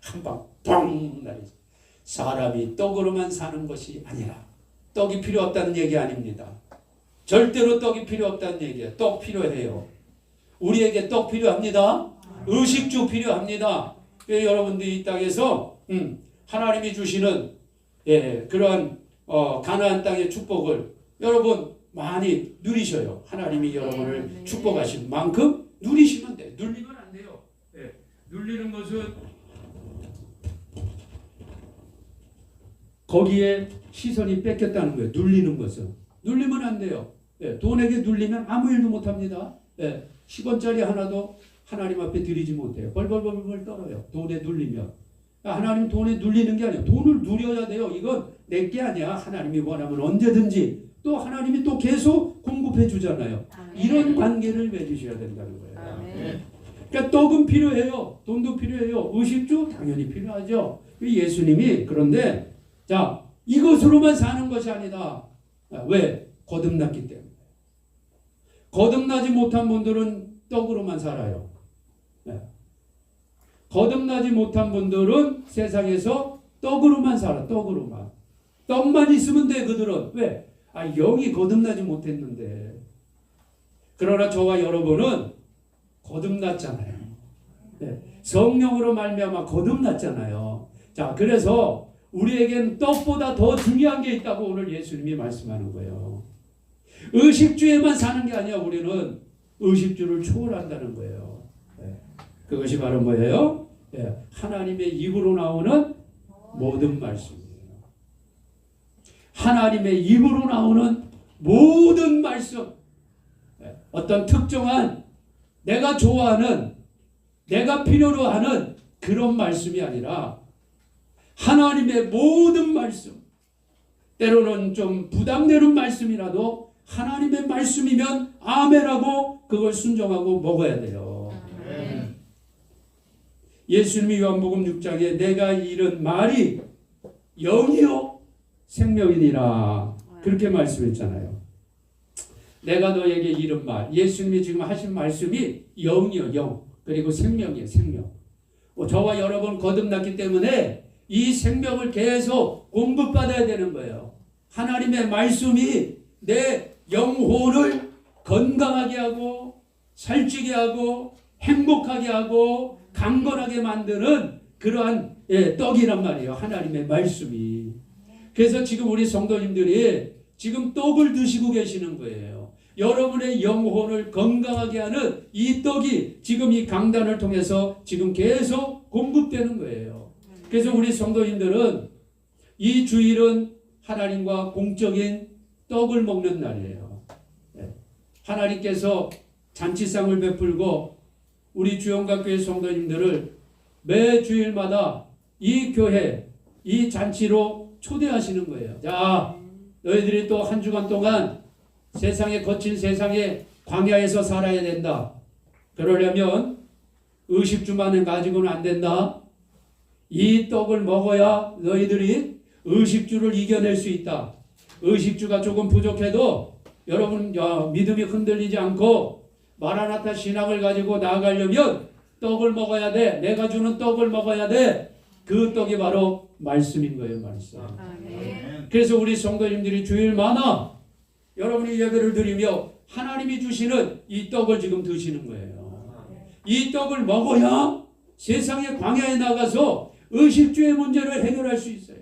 한 방 뻥 날리셨어요. 사람이 떡으로만 사는 것이 아니라, 떡이 필요 없다는 얘기 아닙니다. 절대로 떡이 필요 없다는 얘기예요. 떡 필요해요. 우리에게 떡 필요합니다. 의식주 필요합니다. 여러분들이 이 땅에서 하나님이 주시는 그러한 가나안 땅의 축복을 여러분 많이 누리셔요. 하나님이 여러분을 축복하신 만큼 누리시면 돼요. 눌리면 안 돼요. 눌리는 것은 거기에 시선이 뺏겼다는 거예요. 눌리는 것은. 눌리면 안 돼요. 돈에게 눌리면 아무 일도 못합니다. 10원짜리 하나도 하나님 앞에 드리지 못해요. 벌벌벌벌 떨어요. 돈에 눌리면. 하나님 돈에 눌리는 게 아니에요. 돈을 누려야 돼요. 이건 내 게 아니야. 하나님이 원하면 언제든지 또 하나님이 또 계속 공급해 주잖아요. 이런 관계를 맺으셔야 된다는 거예요. 그러니까 떡은 필요해요. 돈도 필요해요. 의식주 당연히 필요하죠. 예수님이 그런데 자 이것으로만 사는 것이 아니다. 왜? 거듭났기 때문에. 거듭나지 못한 분들은 떡으로만 살아요. 거듭나지 못한 분들은 세상에서 떡으로만 살아. 떡으로만. 떡만 있으면 돼. 그들은. 왜? 영이 거듭나지 못했는데. 그러나 저와 여러분은 거듭났잖아요. 성령으로 말미암아 거듭났잖아요. 자, 그래서 우리에겐 떡보다 더 중요한 게 있다고 오늘 예수님이 말씀하는 거예요. 의식주에만 사는 게 아니야. 우리는 의식주를 초월한다는 거예요. 그것이 바로 뭐예요? 하나님의 입으로 나오는 모든 말씀이에요. 하나님의 입으로 나오는 모든 말씀, 어떤 특정한 내가 좋아하는, 내가 필요로 하는 그런 말씀이 아니라 하나님의 모든 말씀, 때로는 좀 부담되는 말씀이라도 하나님의 말씀이면 아멘하고 그걸 순종하고 먹어야 돼요. 예수님이 요한복음 6장에 내가 이른 말이 영이요 생명이니라 그렇게 말씀했잖아요. 내가 너에게 이른 말, 예수님이 지금 하신 말씀이 영이요, 영. 그리고 생명이에요, 생명. 저와 여러분 거듭났기 때문에 이 생명을 계속 공급받아야 되는 거예요. 하나님의 말씀이 내 영혼을 건강하게 하고 살찌게 하고 행복하게 하고 강건하게 만드는 그러한 떡이란 말이에요. 하나님의 말씀이. 그래서 지금 우리 성도님들이 지금 떡을 드시고 계시는 거예요. 여러분의 영혼을 건강하게 하는 이 떡이 지금 이 강단을 통해서 지금 계속 공급되는 거예요. 그래서 우리 성도님들은 이 주일은 하나님과 공적인 떡을 먹는 날이에요. 하나님께서 잔치상을 베풀고 우리 주영각교회 성도님들을 매 주일마다 이 교회, 이 잔치로 초대하시는 거예요. 자, 너희들이 또 한 주간 동안 세상에 거친 세상에 광야에서 살아야 된다. 그러려면 의식주만은 가지고는 안 된다. 이 떡을 먹어야 너희들이 의식주를 이겨낼 수 있다. 의식주가 조금 부족해도 여러분 믿음이 흔들리지 않고 마라나타 신앙을 가지고 나아가려면 떡을 먹어야 돼. 내가 주는 떡을 먹어야 돼. 그 떡이 바로 말씀인 거예요. 말씀. 그래서 우리 성도님들이 주일마다 여러분이 예배를 드리며 하나님이 주시는 이 떡을 지금 드시는 거예요. 이 떡을 먹어야 세상의 광야에 나가서 의식주의 문제를 해결할 수 있어요.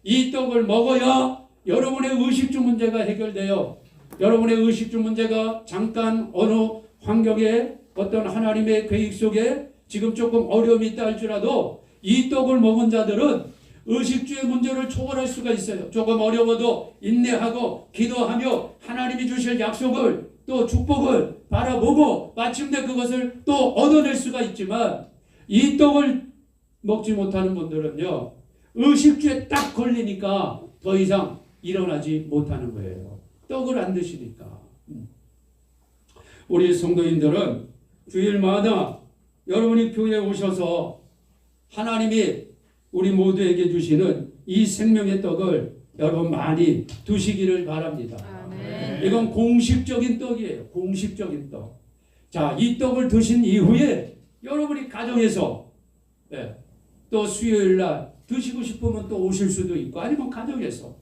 이 떡을 먹어야 여러분의 의식주 문제가 해결돼요. 여러분의 의식주 문제가 잠깐 어느 환경에 어떤 하나님의 계획 속에 지금 조금 어려움이 있다 할지라도 이 떡을 먹은 자들은 의식주의 문제를 초월할 수가 있어요. 조금 어려워도 인내하고 기도하며 하나님이 주실 약속을 또 축복을 바라보고 마침내 그것을 또 얻어낼 수가 있지만 이 떡을 먹지 못하는 분들은요. 의식주에 딱 걸리니까 더 이상 일어나지 못하는 거예요. 떡을 안 드시니까. 우리 성도님들은 주일마다 여러분이 교회에 오셔서 하나님이 우리 모두에게 주시는 이 생명의 떡을 여러분 많이 드시기를 바랍니다. 이건 공식적인 떡이에요. 공식적인 떡. 자, 이 떡을 드신 이후에 여러분이 가정에서 또 수요일날 드시고 싶으면 또 오실 수도 있고 아니면 가정에서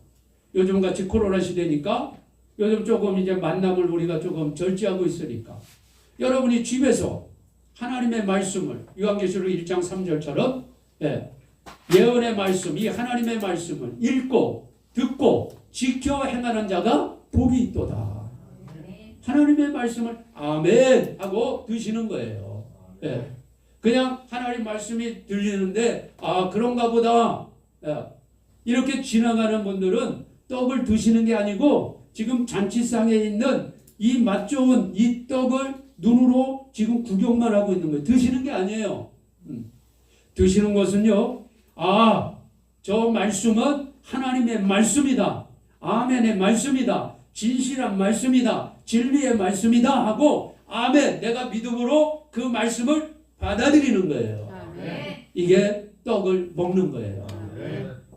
요즘같이 코로나 시대니까 요즘 조금 이제 만남을 우리가 조금 절제하고 있으니까 여러분이 집에서 하나님의 말씀을 요한계시록 1장 3절처럼 예언의 말씀, 이 하나님의 말씀을 읽고 듣고 지켜 행하는 자가 복이 있도다. 하나님의 말씀을 아멘 하고 드시는 거예요. 그냥 하나님 말씀이 들리는데 그런가 보다 이렇게 지나가는 분들은 떡을 드시는 게 아니고 지금 잔치상에 있는 이 맛 좋은 이 떡을 눈으로 지금 구경만 하고 있는 거예요. 드시는 게 아니에요. 드시는 것은요. 저 말씀은 하나님의 말씀이다. 아멘의 말씀이다. 진실한 말씀이다. 진리의 말씀이다 하고 아멘 내가 믿음으로 그 말씀을 받아들이는 거예요. 이게 떡을 먹는 거예요.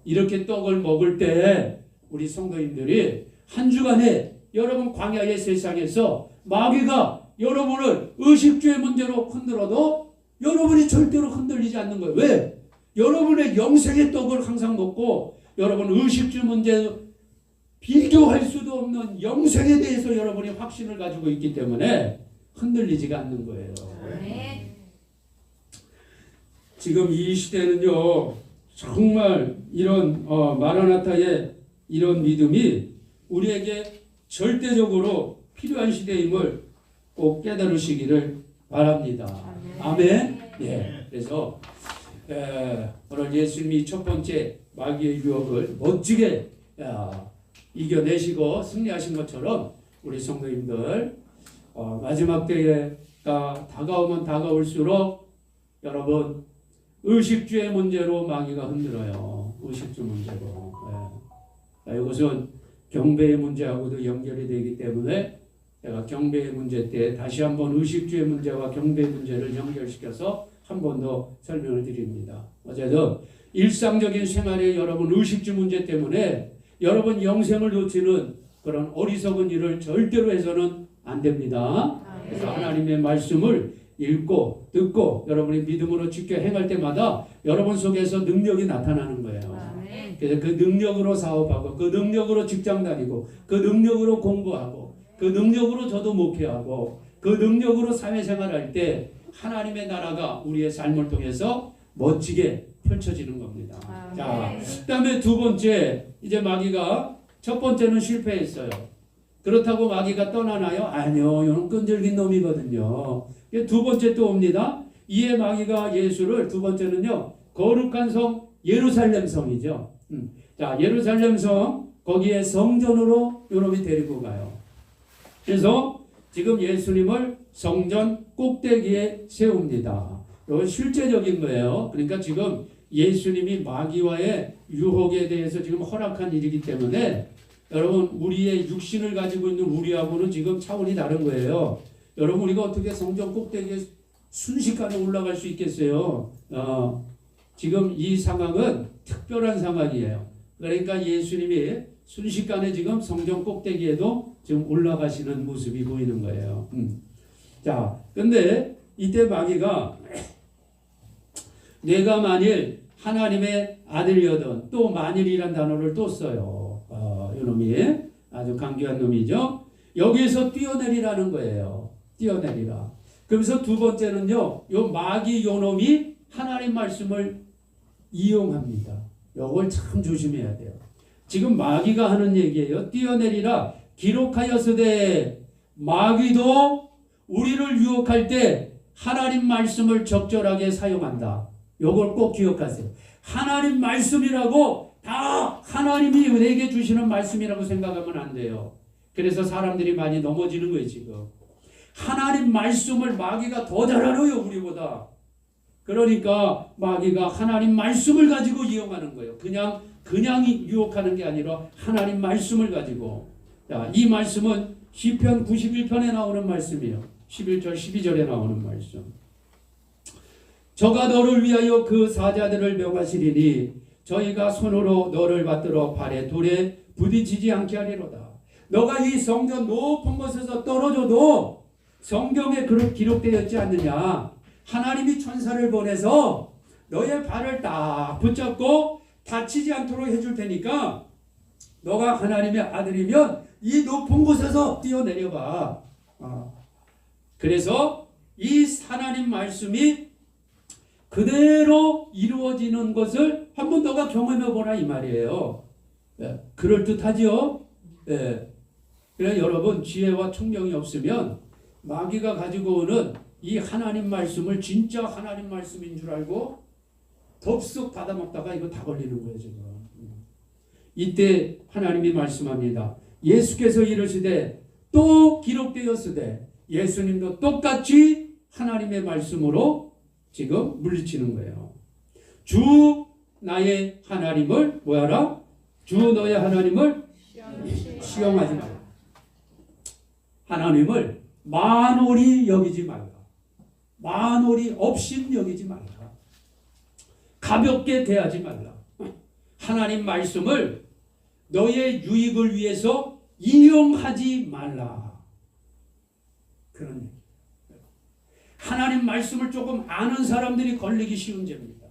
이렇게 떡을 먹을 때 우리 성도님들이 한 주간에 여러분 광야의 세상에서 마귀가 여러분을 의식주의 문제로 흔들어도 여러분이 절대로 흔들리지 않는 거예요. 왜? 여러분의 영생의 떡을 항상 먹고 여러분 의식주 문제 비교할 수도 없는 영생에 대해서 여러분이 확신을 가지고 있기 때문에 흔들리지가 않는 거예요. 지금 이 시대는요. 정말 이런 마라나타의 이런 믿음이 우리에게 절대적으로 필요한 시대임을 꼭 깨달으시기를 바랍니다. 아멘. 그래서 오늘 예수님이 첫 번째 마귀의 유혹을 멋지게 이겨내시고 승리하신 것처럼 우리 성도님들 마지막 때가 다가오면 다가올수록 여러분 의식주의 문제로 마귀가 흔들어요. 의식주 문제로. 이것은 경배의 문제하고도 연결이 되기 때문에 제가 경배의 문제 때 다시 한번 의식주의 문제와 경배의 문제를 연결시켜서 한 번 더 설명을 드립니다. 어제도 일상적인 생활에 여러분 의식주 문제 때문에 여러분 영생을 놓치는 그런 어리석은 일을 절대로 해서는 안 됩니다. 그래서 하나님의 말씀을 읽고 듣고 여러분이 믿음으로 지켜 행할 때마다 여러분 속에서 능력이 나타나는 거예요. 그래서 그 능력으로 사업하고 그 능력으로 직장 다니고 그 능력으로 공부하고 그 능력으로 저도 목회하고 그 능력으로 사회생활할 때 하나님의 나라가 우리의 삶을 통해서 멋지게 펼쳐지는 겁니다. 자, 그다음에 두 번째, 이제 마귀가 첫 번째는 실패했어요. 그렇다고 마귀가 떠나나요? 아니요, 이놈 끈질긴 놈이거든요. 두 번째 또 옵니다. 이에 마귀가 예수를, 두 번째는요, 거룩한 성 예루살렘 성이죠. 자, 예루살렘 성, 거기에 성전으로 이놈이 데리고 가요. 그래서 지금 예수님을 성전 꼭대기에 세웁니다. 이건 실제적인 거예요. 그러니까 지금 예수님이 마귀와의 유혹에 대해서 지금 허락한 일이기 때문에 여러분 우리의 육신을 가지고 있는 우리하고는 지금 차원이 다른 거예요. 여러분 우리가 어떻게 성전 꼭대기에 순식간에 올라갈 수 있겠어요? 지금 이 상황은 특별한 상황이에요. 그러니까 예수님이 순식간에 지금 성전 꼭대기에도 지금 올라가시는 모습이 보이는 거예요. 자, 근데 이때 마귀가 내가 만일 하나님의 아들이거든, 또 만일이란 단어를 또 써요. 이놈이 아주 강교한 놈이죠. 여기에서 뛰어내리라는 거예요. 뛰어내리라. 그래서 두 번째는요, 요 마귀 요놈이 하나님 말씀을 이용합니다. 요걸 참 조심해야 돼요. 지금 마귀가 하는 얘기예요. 뛰어내리라. 기록하였으되 마귀도 우리를 유혹할 때 하나님 말씀을 적절하게 사용한다. 요걸 꼭 기억하세요. 하나님 말씀이라고 다 하나님이 내게 주시는 말씀이라고 생각하면 안 돼요. 그래서 사람들이 많이 넘어지는 거예요, 지금. 하나님 말씀을 마귀가 더 잘 알아요, 우리보다. 그러니까 마귀가 하나님 말씀을 가지고 이용하는 거예요. 그냥 유혹하는 게 아니라 하나님 말씀을 가지고. 자, 이 말씀은 시편 91편에 나오는 말씀이에요. 11절, 12절에 나오는 말씀. 저가 너를 위하여 그 사자들을 명하시리니 저희가 손으로 너를 받들어 발에 돌에 부딪히지 않게 하리로다. 너가 이 성전 높은 곳에서 떨어져도 성경에 그렇게 기록되어 있지 않느냐. 하나님이 천사를 보내서 너의 발을 딱 붙잡고 다치지 않도록 해줄 테니까 너가 하나님의 아들이면 이 높은 곳에서 뛰어내려봐. 그래서 이 하나님 말씀이 그대로 이루어지는 것을 한번 너가 경험해 보라 이 말이에요. 네, 그럴듯하죠? 네. 그래 여러분 지혜와 총명이 없으면 마귀가 가지고 오는 이 하나님 말씀을 진짜 하나님 말씀인 줄 알고 덥석 받아먹다가 이거 다 걸리는 거예요 지금. 이때 하나님이 말씀합니다. 예수께서 이르시되 또 기록되었으되 예수님도 똑같이 하나님의 말씀으로 지금 물리치는 거예요. 주 나의 하나님을 뭐하라? 주 너의 하나님을 시험하지 말라. 하나님을 만홀히 여기지 말라. 만홀히 업신 여기지 말라. 가볍게 대하지 말라. 하나님 말씀을 너의 유익을 위해서 이용하지 말라. 그런 얘기. 하나님 말씀을 조금 아는 사람들이 걸리기 쉬운 죄입니다.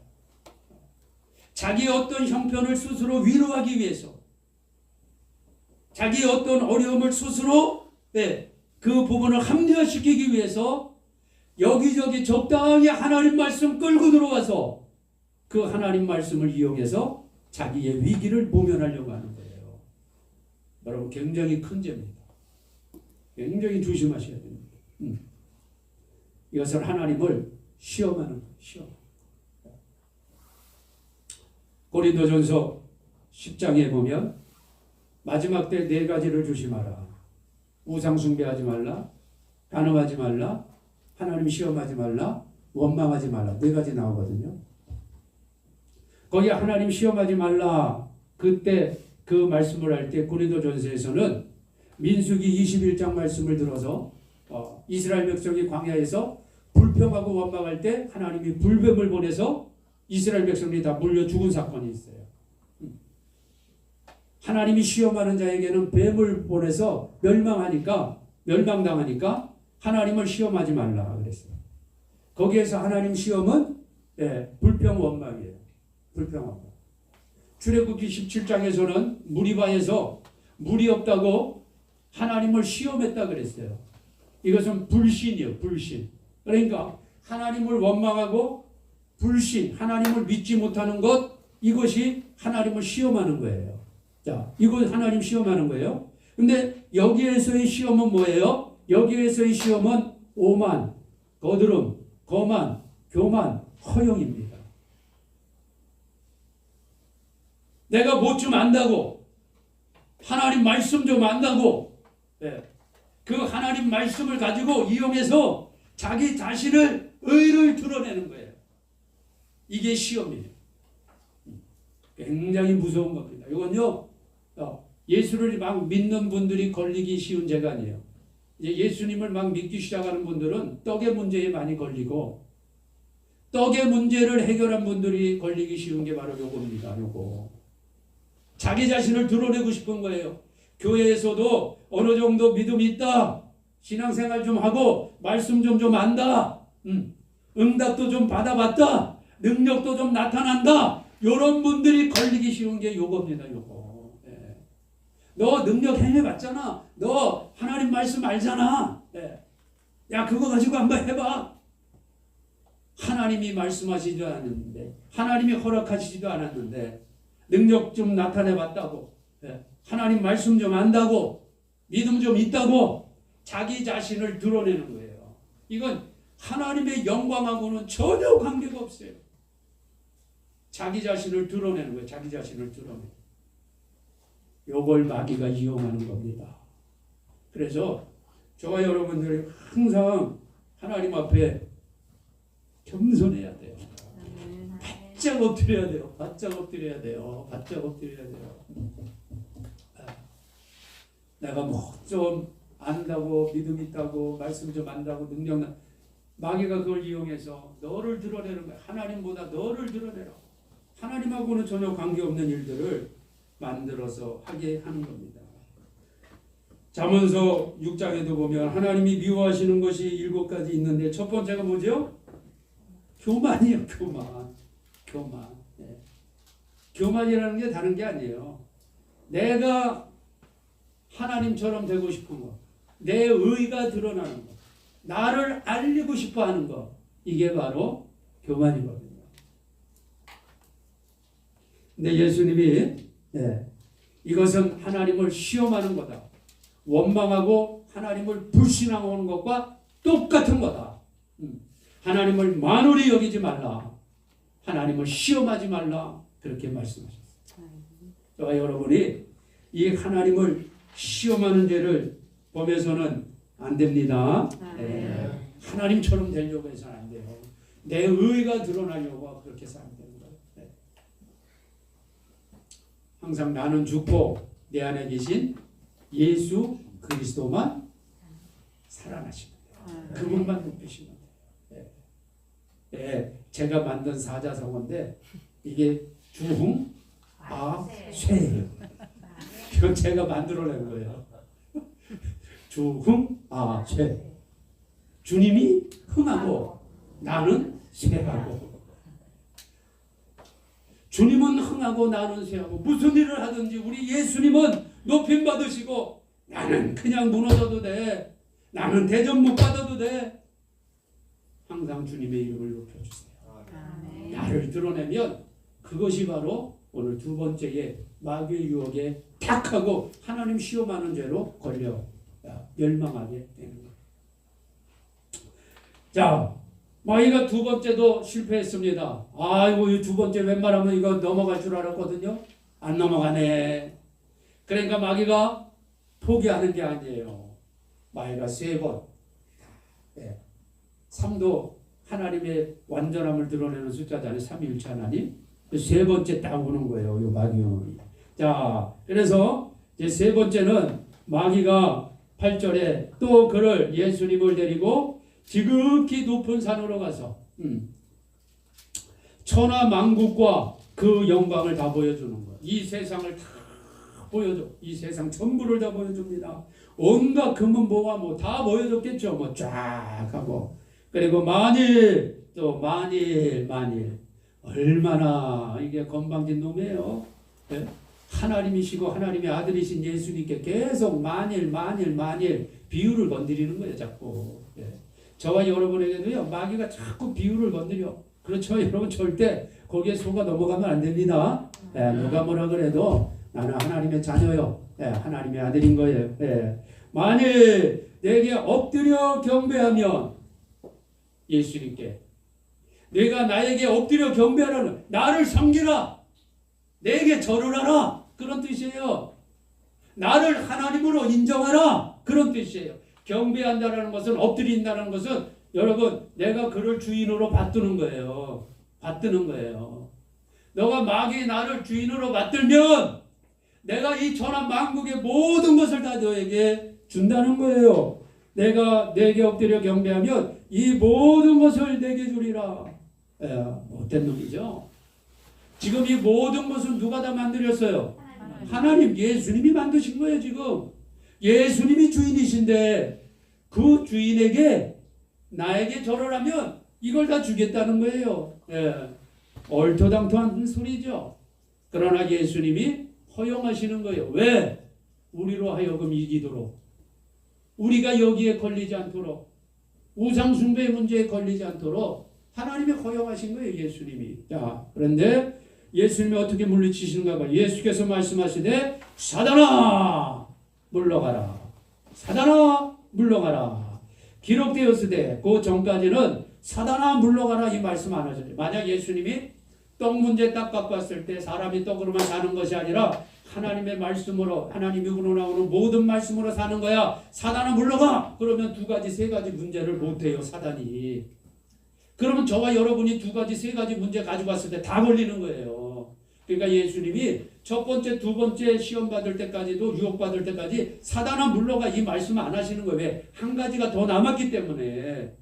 자기의 어떤 형편을 스스로 위로하기 위해서, 자기의 어떤 어려움을 스스로 그 부분을 합리화시키기 위해서 여기저기 적당히 하나님 말씀 끌고 들어와서 그 하나님 말씀을 이용해서 자기의 위기를 모면하려고 하는 거예요. 여러분 굉장히 큰 죄입니다. 굉장히 조심하셔야 됩니다. 이것을 하나님을 시험하는 거예요. 시험. 고린도전서 10장에 보면 마지막 때 네 가지를 조심하라. 우상 숭배하지 말라, 간음하지 말라, 하나님 시험하지 말라, 원망하지 말라. 네 가지 나오거든요. 거기 하나님 시험하지 말라. 그때 그 말씀을 할 때 고린도전서에서는 민수기 21장 말씀을 들어서 이스라엘 백성이 광야에서 불평하고 원망할 때 하나님이 불뱀을 보내서 이스라엘 백성이 다 물려 죽은 사건이 있어요. 하나님이 시험하는 자에게는 뱀을 보내서 멸망당하니까 하나님을 시험하지 말라 그랬어요. 거기에서 하나님 시험은 불평 원망이에요. 불평하고. 출애굽기 17장에서는 무리바에서 물이 없다고 하나님을 시험했다 그랬어요. 이것은 불신이에요. 불신. 그러니까 하나님을 원망하고 불신, 하나님을 믿지 못하는 것, 이것이 하나님을 시험하는 거예요. 자, 이거 하나님 시험하는 거예요. 근데 여기에서의 시험은 뭐예요? 여기에서의 시험은 오만, 거드름, 거만, 교만, 허영입니다. 내가 뭐 좀 안다고, 하나님 말씀 좀 안다고, 그 하나님 말씀을 가지고 이용해서 자기 자신을 의를 드러내는 거예요. 이게 시험이에요. 굉장히 무서운 겁니다. 이건요, 예수를 막 믿는 분들이 걸리기 쉬운 죄가 아니에요. 이제 예수님을 막 믿기 시작하는 분들은 떡의 문제에 많이 걸리고, 떡의 문제를 해결한 분들이 걸리기 쉬운 게 바로 요겁니다. 요거. 자기 자신을 드러내고 싶은 거예요. 교회에서도 어느 정도 믿음이 있다. 신앙생활 좀 하고 말씀 좀 안다. 응답도 좀 받아봤다. 능력도 좀 나타난다. 이런 분들이 걸리기 쉬운 게 요겁니다. 요거. 너 능력 행해봤잖아. 너 하나님 말씀 알잖아. 야, 그거 가지고 한번 해봐. 하나님이 말씀하시지도 않았는데, 하나님이 허락하시지도 않았는데 능력 좀 나타내봤다고, 하나님 말씀 좀 안다고, 믿음 좀 있다고 자기 자신을 드러내는 거예요. 이건 하나님의 영광하고는 전혀 관계가 없어요. 자기 자신을 드러내는 거예요. 자기 자신을 드러내는. 요걸 마귀가 이용하는 겁니다. 그래서 저와 여러분들이 항상 하나님 앞에 겸손해야 돼요. 바짝 엎드려야 돼요. 바짝 엎드려야 돼요. 바짝 엎드려야 돼요. 내가 뭐 좀 안다고, 믿음 있다고, 말씀 좀 안다고, 능력, 마귀가 그걸 이용해서 너를 드러내는 거야. 하나님보다 너를 드러내라. 하나님하고는 전혀 관계없는 일들을 만들어서 하게 하는 겁니다. 잠언서 6장에도 보면 하나님이 미워하시는 것이 7가지 있는데 첫 번째가 뭐죠? 교만이에요. 교만. 교만이라는 게 다른 게 아니에요. 내가 하나님처럼 되고 싶은 것, 내 의가 드러나는 것, 나를 알리고 싶어 하는 것, 이게 바로 교만이거든요. 근데 예수님이 이것은 하나님을 시험하는 거다. 원망하고 하나님을 불신하는 것과 똑같은 거다. 하나님을 만홀히 여기지 말라. 하나님을 시험하지 말라. 그렇게 말씀하셨어요. 저와 여러분이 이 하나님을 시험하는 죄를 범해서는 안 됩니다. 하나님처럼 되려고 해서는 안 돼요. 내 의가 드러나려고 그렇게 해서 안 되는 거예요. 항상 나는 죽고 내 안에 계신 예수 그리스도만 살아나시면 돼요. 그분만 높이시면 돼요. 제가 만든 사자성어인데 이게 주흥 아쇠예요. 이건 제가 만들어낸 거예요. 주흥 아쇠. 주님이 흥하고 나는 쇠하고. 주님은 흥하고 나는 쇠하고. 무슨 일을 하든지 우리 예수님은 높임 받으시고 나는 그냥 무너져도 돼. 나는 대접 못 받아도 돼. 항상 주님의 이름을 높여주세요. 나를 드러내면 그것이 바로 오늘 두 번째의 마귀의 유혹에 탁 하고 하나님 시험하는 죄로 걸려 멸망하게 되는 거예요. 자, 마귀가 두 번째도 실패했습니다. 아이고, 이 두 번째 웬만하면 이거 넘어갈 줄 알았거든요. 안 넘어가네. 그러니까 마귀가 포기하는 게 아니에요. 마귀가 3번. 3도 하나님의 완전함을 드러내는 숫자잖아요. 삼위일체 하나님. 3번째 딱 오는 거예요. 이 마귀 오는. 자, 그래서 이제 3번째는 마귀가 8절에 또 그를 예수님을 데리고 지극히 높은 산으로 가서 천하 만국과 그 영광을 다 보여주는 거예요. 이 세상을 다 보여줘. 이 세상 전부를 다 보여줍니다. 온갖 금은 뭐가 뭐 다 보여줬겠죠. 뭐 쫙 하고. 그리고 만일 얼마나 이게 건방진 놈이에요. 네? 하나님이시고 하나님의 아들이신 예수님께 계속 만일 비유를 건드리는 거예요. 자꾸. 네. 저와 여러분에게도요. 마귀가 자꾸 비유를 건드려. 그렇죠. 여러분 절대 거기에 속아 넘어가면 안 됩니다. 네, 누가 뭐라 그래도 나는 하나님의 자녀요. 네, 하나님의 아들인 거예요. 네. 만일 내게 엎드려 경배하면 예수님께 내가 나에게 엎드려 경배하라는 나를 섬기라. 내게 절을 하라. 그런 뜻이에요. 나를 하나님으로 인정하라. 그런 뜻이에요. 경배한다는 것은 엎드린다는 것은 여러분 내가 그를 주인으로 받드는 거예요. 받드는 거예요. 너가 마귀 나를 주인으로 받들면 내가 이 천하 만국의 모든 것을 다 너에게 준다는 거예요. 내가 내게 엎드려 경배하면 이 모든 것을 내게 주리라. 못된 놈이죠. 지금 이 모든 것은 누가 다 만들었어요? 하나님, 예수님이 만드신 거예요. 지금 예수님이 주인이신데 그 주인에게 나에게 절을 하면 이걸 다 주겠다는 거예요. 얼토당토한 소리죠. 그러나 예수님이 허용하시는 거예요. 왜? 우리로 하여금 이기도록, 우리가 여기에 걸리지 않도록, 우상숭배 문제에 걸리지 않도록 하나님이 허용하신 거예요. 예수님이. 자, 그런데 예수님이 어떻게 물리치시는가 봐요. 예수께서 말씀하시되 사단아 물러가라. 사단아 물러가라. 기록되었으되 그 전까지는 사단아 물러가라 이 말씀 안 하셨죠. 만약 예수님이 떡 문제 딱 갖고 왔을 때 사람이 떡으로만 사는 것이 아니라 하나님의 말씀으로, 하나님 입으로 나오는 모든 말씀으로 사는 거야. 사단아 물러가. 그러면 2가지 3가지 문제를 못해요. 사단이. 그러면 저와 여러분이 2가지 3가지 문제 가지고 왔을 때 다 걸리는 거예요. 그러니까 예수님이 첫 번째 2번째 시험 받을 때까지도, 유혹 받을 때까지 사단아 물러가 이 말씀 안 하시는 거예요. 왜? 한 가지가 더 남았기 때문에.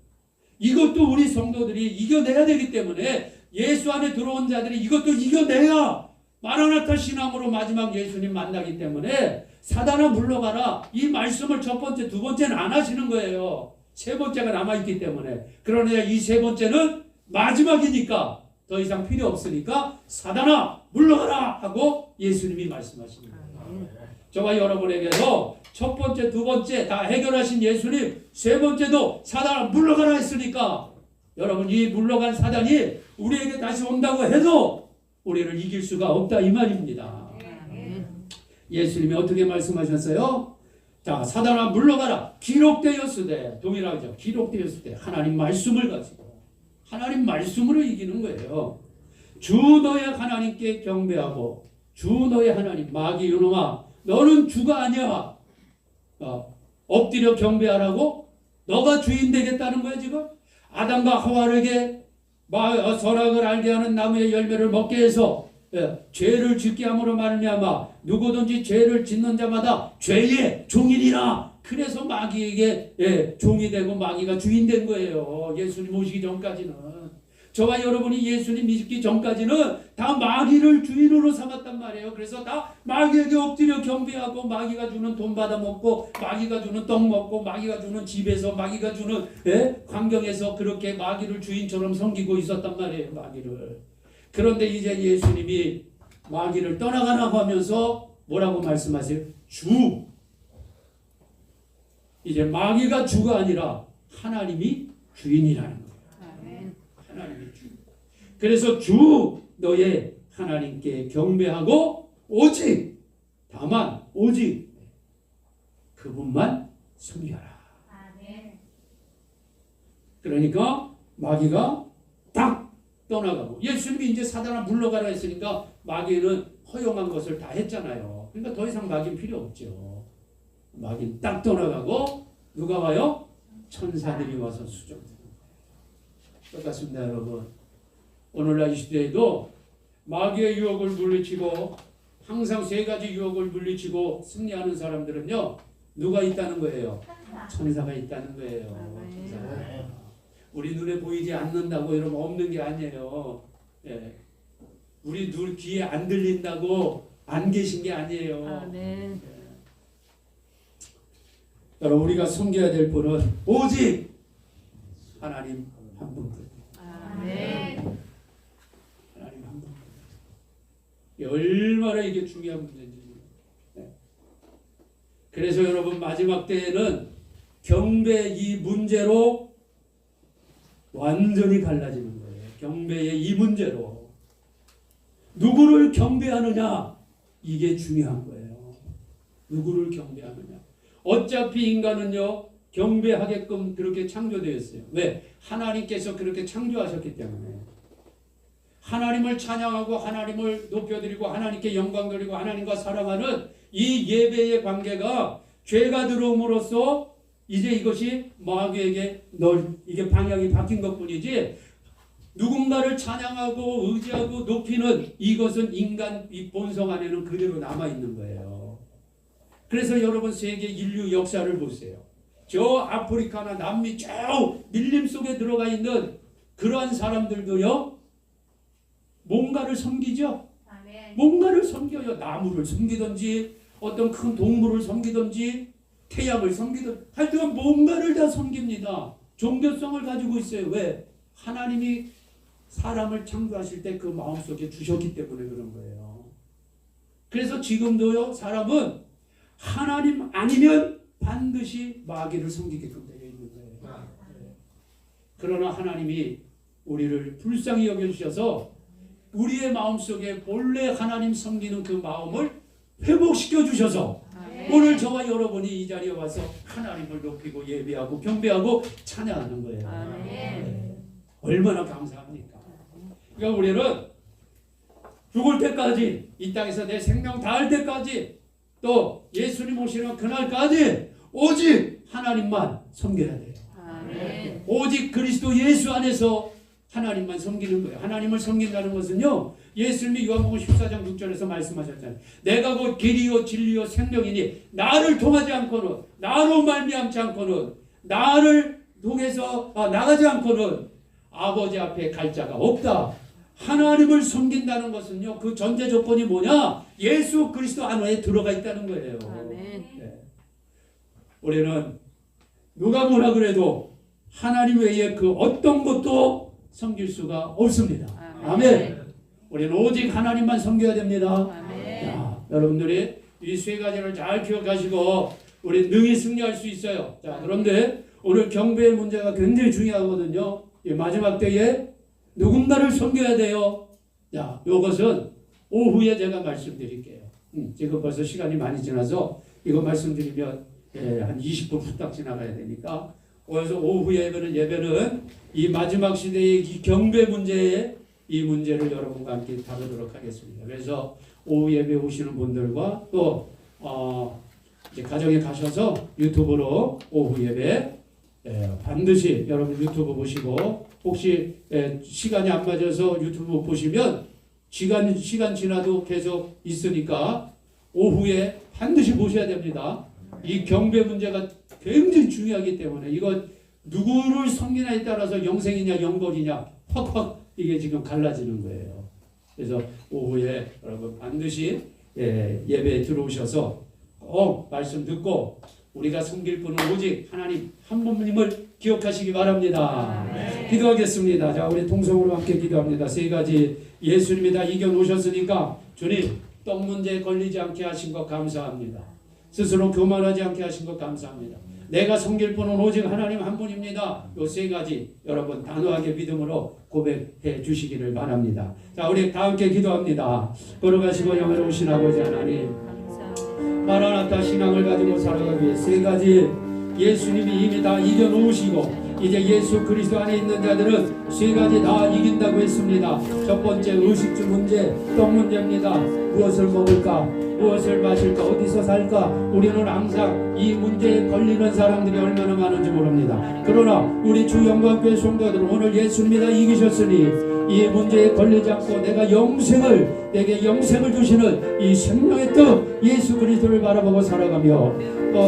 이것도 우리 성도들이 이겨내야 되기 때문에 예수 안에 들어온 자들이 이것도 이겨내야 마라나타 신앙으로 마지막 예수님 만나기 때문에 사단아 물러가라. 이 말씀을 첫 번째, 2번째는 안 하시는 거예요. 3번째가 남아있기 때문에. 그러나 이 3번째는 마지막이니까 더 이상 필요 없으니까 사단아 물러가라 하고 예수님이 말씀하시는 거예요. 저와 여러분에게도 첫 번째, 2번째 다 해결하신 예수님, 3번째도 사단아 물러가라 했으니까 여러분 이 물러간 사단이 우리에게 다시 온다고 해도 우리를 이길 수가 없다 이 말입니다. 예수님이 어떻게 말씀하셨어요? 자, 사단아 물러가라. 기록되었으되, 동일하죠. 기록되었으되 하나님 말씀을 가지고 하나님 말씀으로 이기는 거예요. 주 너의 하나님께 경배하고 주 너의 하나님, 마귀 이놈아 너는 주가 아니야. 엎드려 경배하라고? 너가 주인 되겠다는 거야 지금? 아담과 하와에게 선악을 알게 하는 나무의 열매를 먹게 해서 죄를 짓게 함으로 말미암아 누구든지 죄를 짓는 자마다 죄의 종이니라. 그래서 마귀에게 종이 되고 마귀가 주인 된 거예요. 예수님 오시기 전까지는. 저와 여러분이 예수님 믿기 전까지는 다 마귀를 주인으로 삼았단 말이에요. 그래서 다 마귀에게 엎드려 경배하고 마귀가 주는 돈 받아 먹고 마귀가 주는 떡 먹고 마귀가 주는 집에서 마귀가 주는 환경에서 그렇게 마귀를 주인처럼 섬기고 있었단 말이에요. 마귀를. 그런데 이제 예수님이 마귀를 떠나가라고 하면서 뭐라고 말씀하세요? 주. 이제 마귀가 주가 아니라 하나님이 주인이라는 거예요. 하나님이 주. 그래서 주 너의 하나님께 경배하고 오직 다만 오직 그분만 섬겨라. 그러니까 마귀가 딱 떠나가고 예수님이 이제 사단아 물러가라 했으니까 마귀는 허용한 것을 다 했잖아요. 그러니까 더 이상 막인 필요 없죠. 막인 딱 떠나가고 누가 와요? 천사들이 와서 수정되는 거예요. 똑같습니다, 여러분. 오늘날 이 시대에도 마귀의 유혹을 물리치고 항상 세 가지 유혹을 물리치고 승리하는 사람들은요, 누가 있다는 거예요? 천사가 있다는 거예요. 천사가. 우리 눈에 보이지 않는다고 여러분 없는 게 아니에요. 예. 우리 눈 귀에 안 들린다고 안 계신 게 아니에요. 아멘. 예. 여러분 우리가 섬겨야 될 분은 오직 하나님 한 분뿐. 아멘. 하나님 한 분. 얼마나 이게 중요한 문제인지. 네. 그래서 여러분 마지막 때에는 경배 이 문제로 완전히 갈라지는 거예요. 경배의 이 문제로 누구를 경배하느냐 이게 중요한 거예요. 누구를 경배하느냐. 어차피 인간은요 경배하게끔 그렇게 창조되었어요. 왜? 하나님께서 그렇게 창조하셨기 때문에. 하나님을 찬양하고 하나님을 높여드리고 하나님께 영광 돌리고 하나님과 사랑하는 이 예배의 관계가 죄가 들어옴으로써 이제 이것이 마귀에게 이게 방향이 바뀐 것뿐이지 누군가를 찬양하고 의지하고 높이는 이것은 인간 이 본성 안에는 그대로 남아있는 거예요. 그래서 여러분 세계 인류 역사를 보세요. 저 아프리카나 남미 저 밀림 속에 들어가 있는 그러한 사람들도요 뭔가를 섬기죠. 뭔가를 섬겨요. 나무를 섬기든지 어떤 큰 동물을 섬기든지 태양을 섬기든 하여튼 뭔가를 다 섬깁니다. 종교성을 가지고 있어요. 왜? 하나님이 사람을 창조하실 때 그 마음속에 주셨기 때문에 그런 거예요. 그래서 지금도요 사람은 하나님 아니면 반드시 마귀를 섬기게끔 되어 있는 거예요. 그러나 하나님이 우리를 불쌍히 여겨주셔서 우리의 마음속에 본래 하나님 섬기는 그 마음을 회복시켜 주셔서 오늘 저와 여러분이 이 자리에 와서 하나님을 높이고 예배하고 경배하고 찬양하는 거예요. 네. 얼마나 감사합니까? 그러니까 우리는 죽을 때까지 이 땅에서 내 생명 다할 때까지 또 예수님 오시는 그날까지 오직 하나님만 섬겨야 돼요. 아멘. 오직 그리스도 예수 안에서 하나님만 섬기는 거예요. 하나님을 섬긴다는 것은요. 예수님이 요한복음 14장 6절에서 말씀하셨잖아요. 내가 곧 길이요 진리요 생명이니 나를 통하지 않고는 나로 말미암지 않고는 나를 통해서 나가지 않고는 아버지 앞에 갈 자가 없다. 하나님을 섬긴다는 것은요. 그 전제 조건이 뭐냐? 예수 그리스도 안에 들어가 있다는 거예요. 아멘. 네. 우리는 누가 뭐라 그래도 하나님 외에 그 어떤 것도 섬길 수가 없습니다. 아멘. 우리는 오직 하나님만 섬겨야 됩니다. 자, 여러분들이 이 세 가지를 잘 기억하시고 우리 능히 승리할 수 있어요. 자, 그런데 오늘 경배의 문제가 굉장히 중요하거든요. 이 마지막 때에 누군가를 섬겨야 돼요. 자, 이것은 오후에 제가 말씀드릴게요. 지금 벌써 시간이 많이 지나서 이거 말씀드리면 한 20분 후딱 지나가야 되니까 그래서 오후 예배는 이 마지막 시대의 이 경배 문제에 이 문제를 여러분과 함께 다루도록 하겠습니다. 그래서 오후 예배 오시는 분들과 또 이제 가정에 가셔서 유튜브로 오후 예배 반드시 여러분 유튜브 보시고 혹시 시간이 안 맞아서 유튜브 못 보시면 시간 지나도 계속 있으니까 오후에 반드시 보셔야 됩니다. 이 경배 문제가 굉장히 중요하기 때문에 이거 누구를 섬기냐에 따라서 영생이냐 영벌이냐 확 이게 지금 갈라지는 거예요. 그래서 오후에 여러분 반드시 예배에 들어오셔서 꼭 말씀 듣고 우리가 섬길 분은 오직 하나님 한 분님을 기억하시기 바랍니다. 기도하겠습니다. 자, 우리 통성으로 함께 기도합니다. 세 가지 예수님이 다 이겨놓으셨으니까 주님 떡 문제에 걸리지 않게 하신 것 감사합니다. 스스로 교만하지 않게 하신 것 감사합니다. 내가 섬길 분은 오직 하나님 한 분입니다. 요 세 가지 여러분 단호하게 믿음으로 고백해 주시기를 바랍니다. 자, 우리 다 함께 기도합니다. 걸어가시고 영예로우신 아버지 하나님, 마라나타 신앙을 가지고 살아가기 위해 세 가지 예수님이 이미 다 이겨놓으시고 이제 예수 그리스도 안에 있는 자들은 세 가지 다 이긴다고 했습니다. 첫 번째 의식주 문제, 똥 문제입니다. 무엇을 먹을까? 무엇을 마실까? 어디서 살까? 우리는 항상 이 문제에 걸리는 사람들이 얼마나 많은지 모릅니다. 그러나 우리 주 영광교회 성도들은 오늘 예수님이 다 이기셨으니 이 문제에 걸리지 않고 내게 영생을 주시는 이 생명의 뜻 예수 그리스도를 바라보고 살아가며 또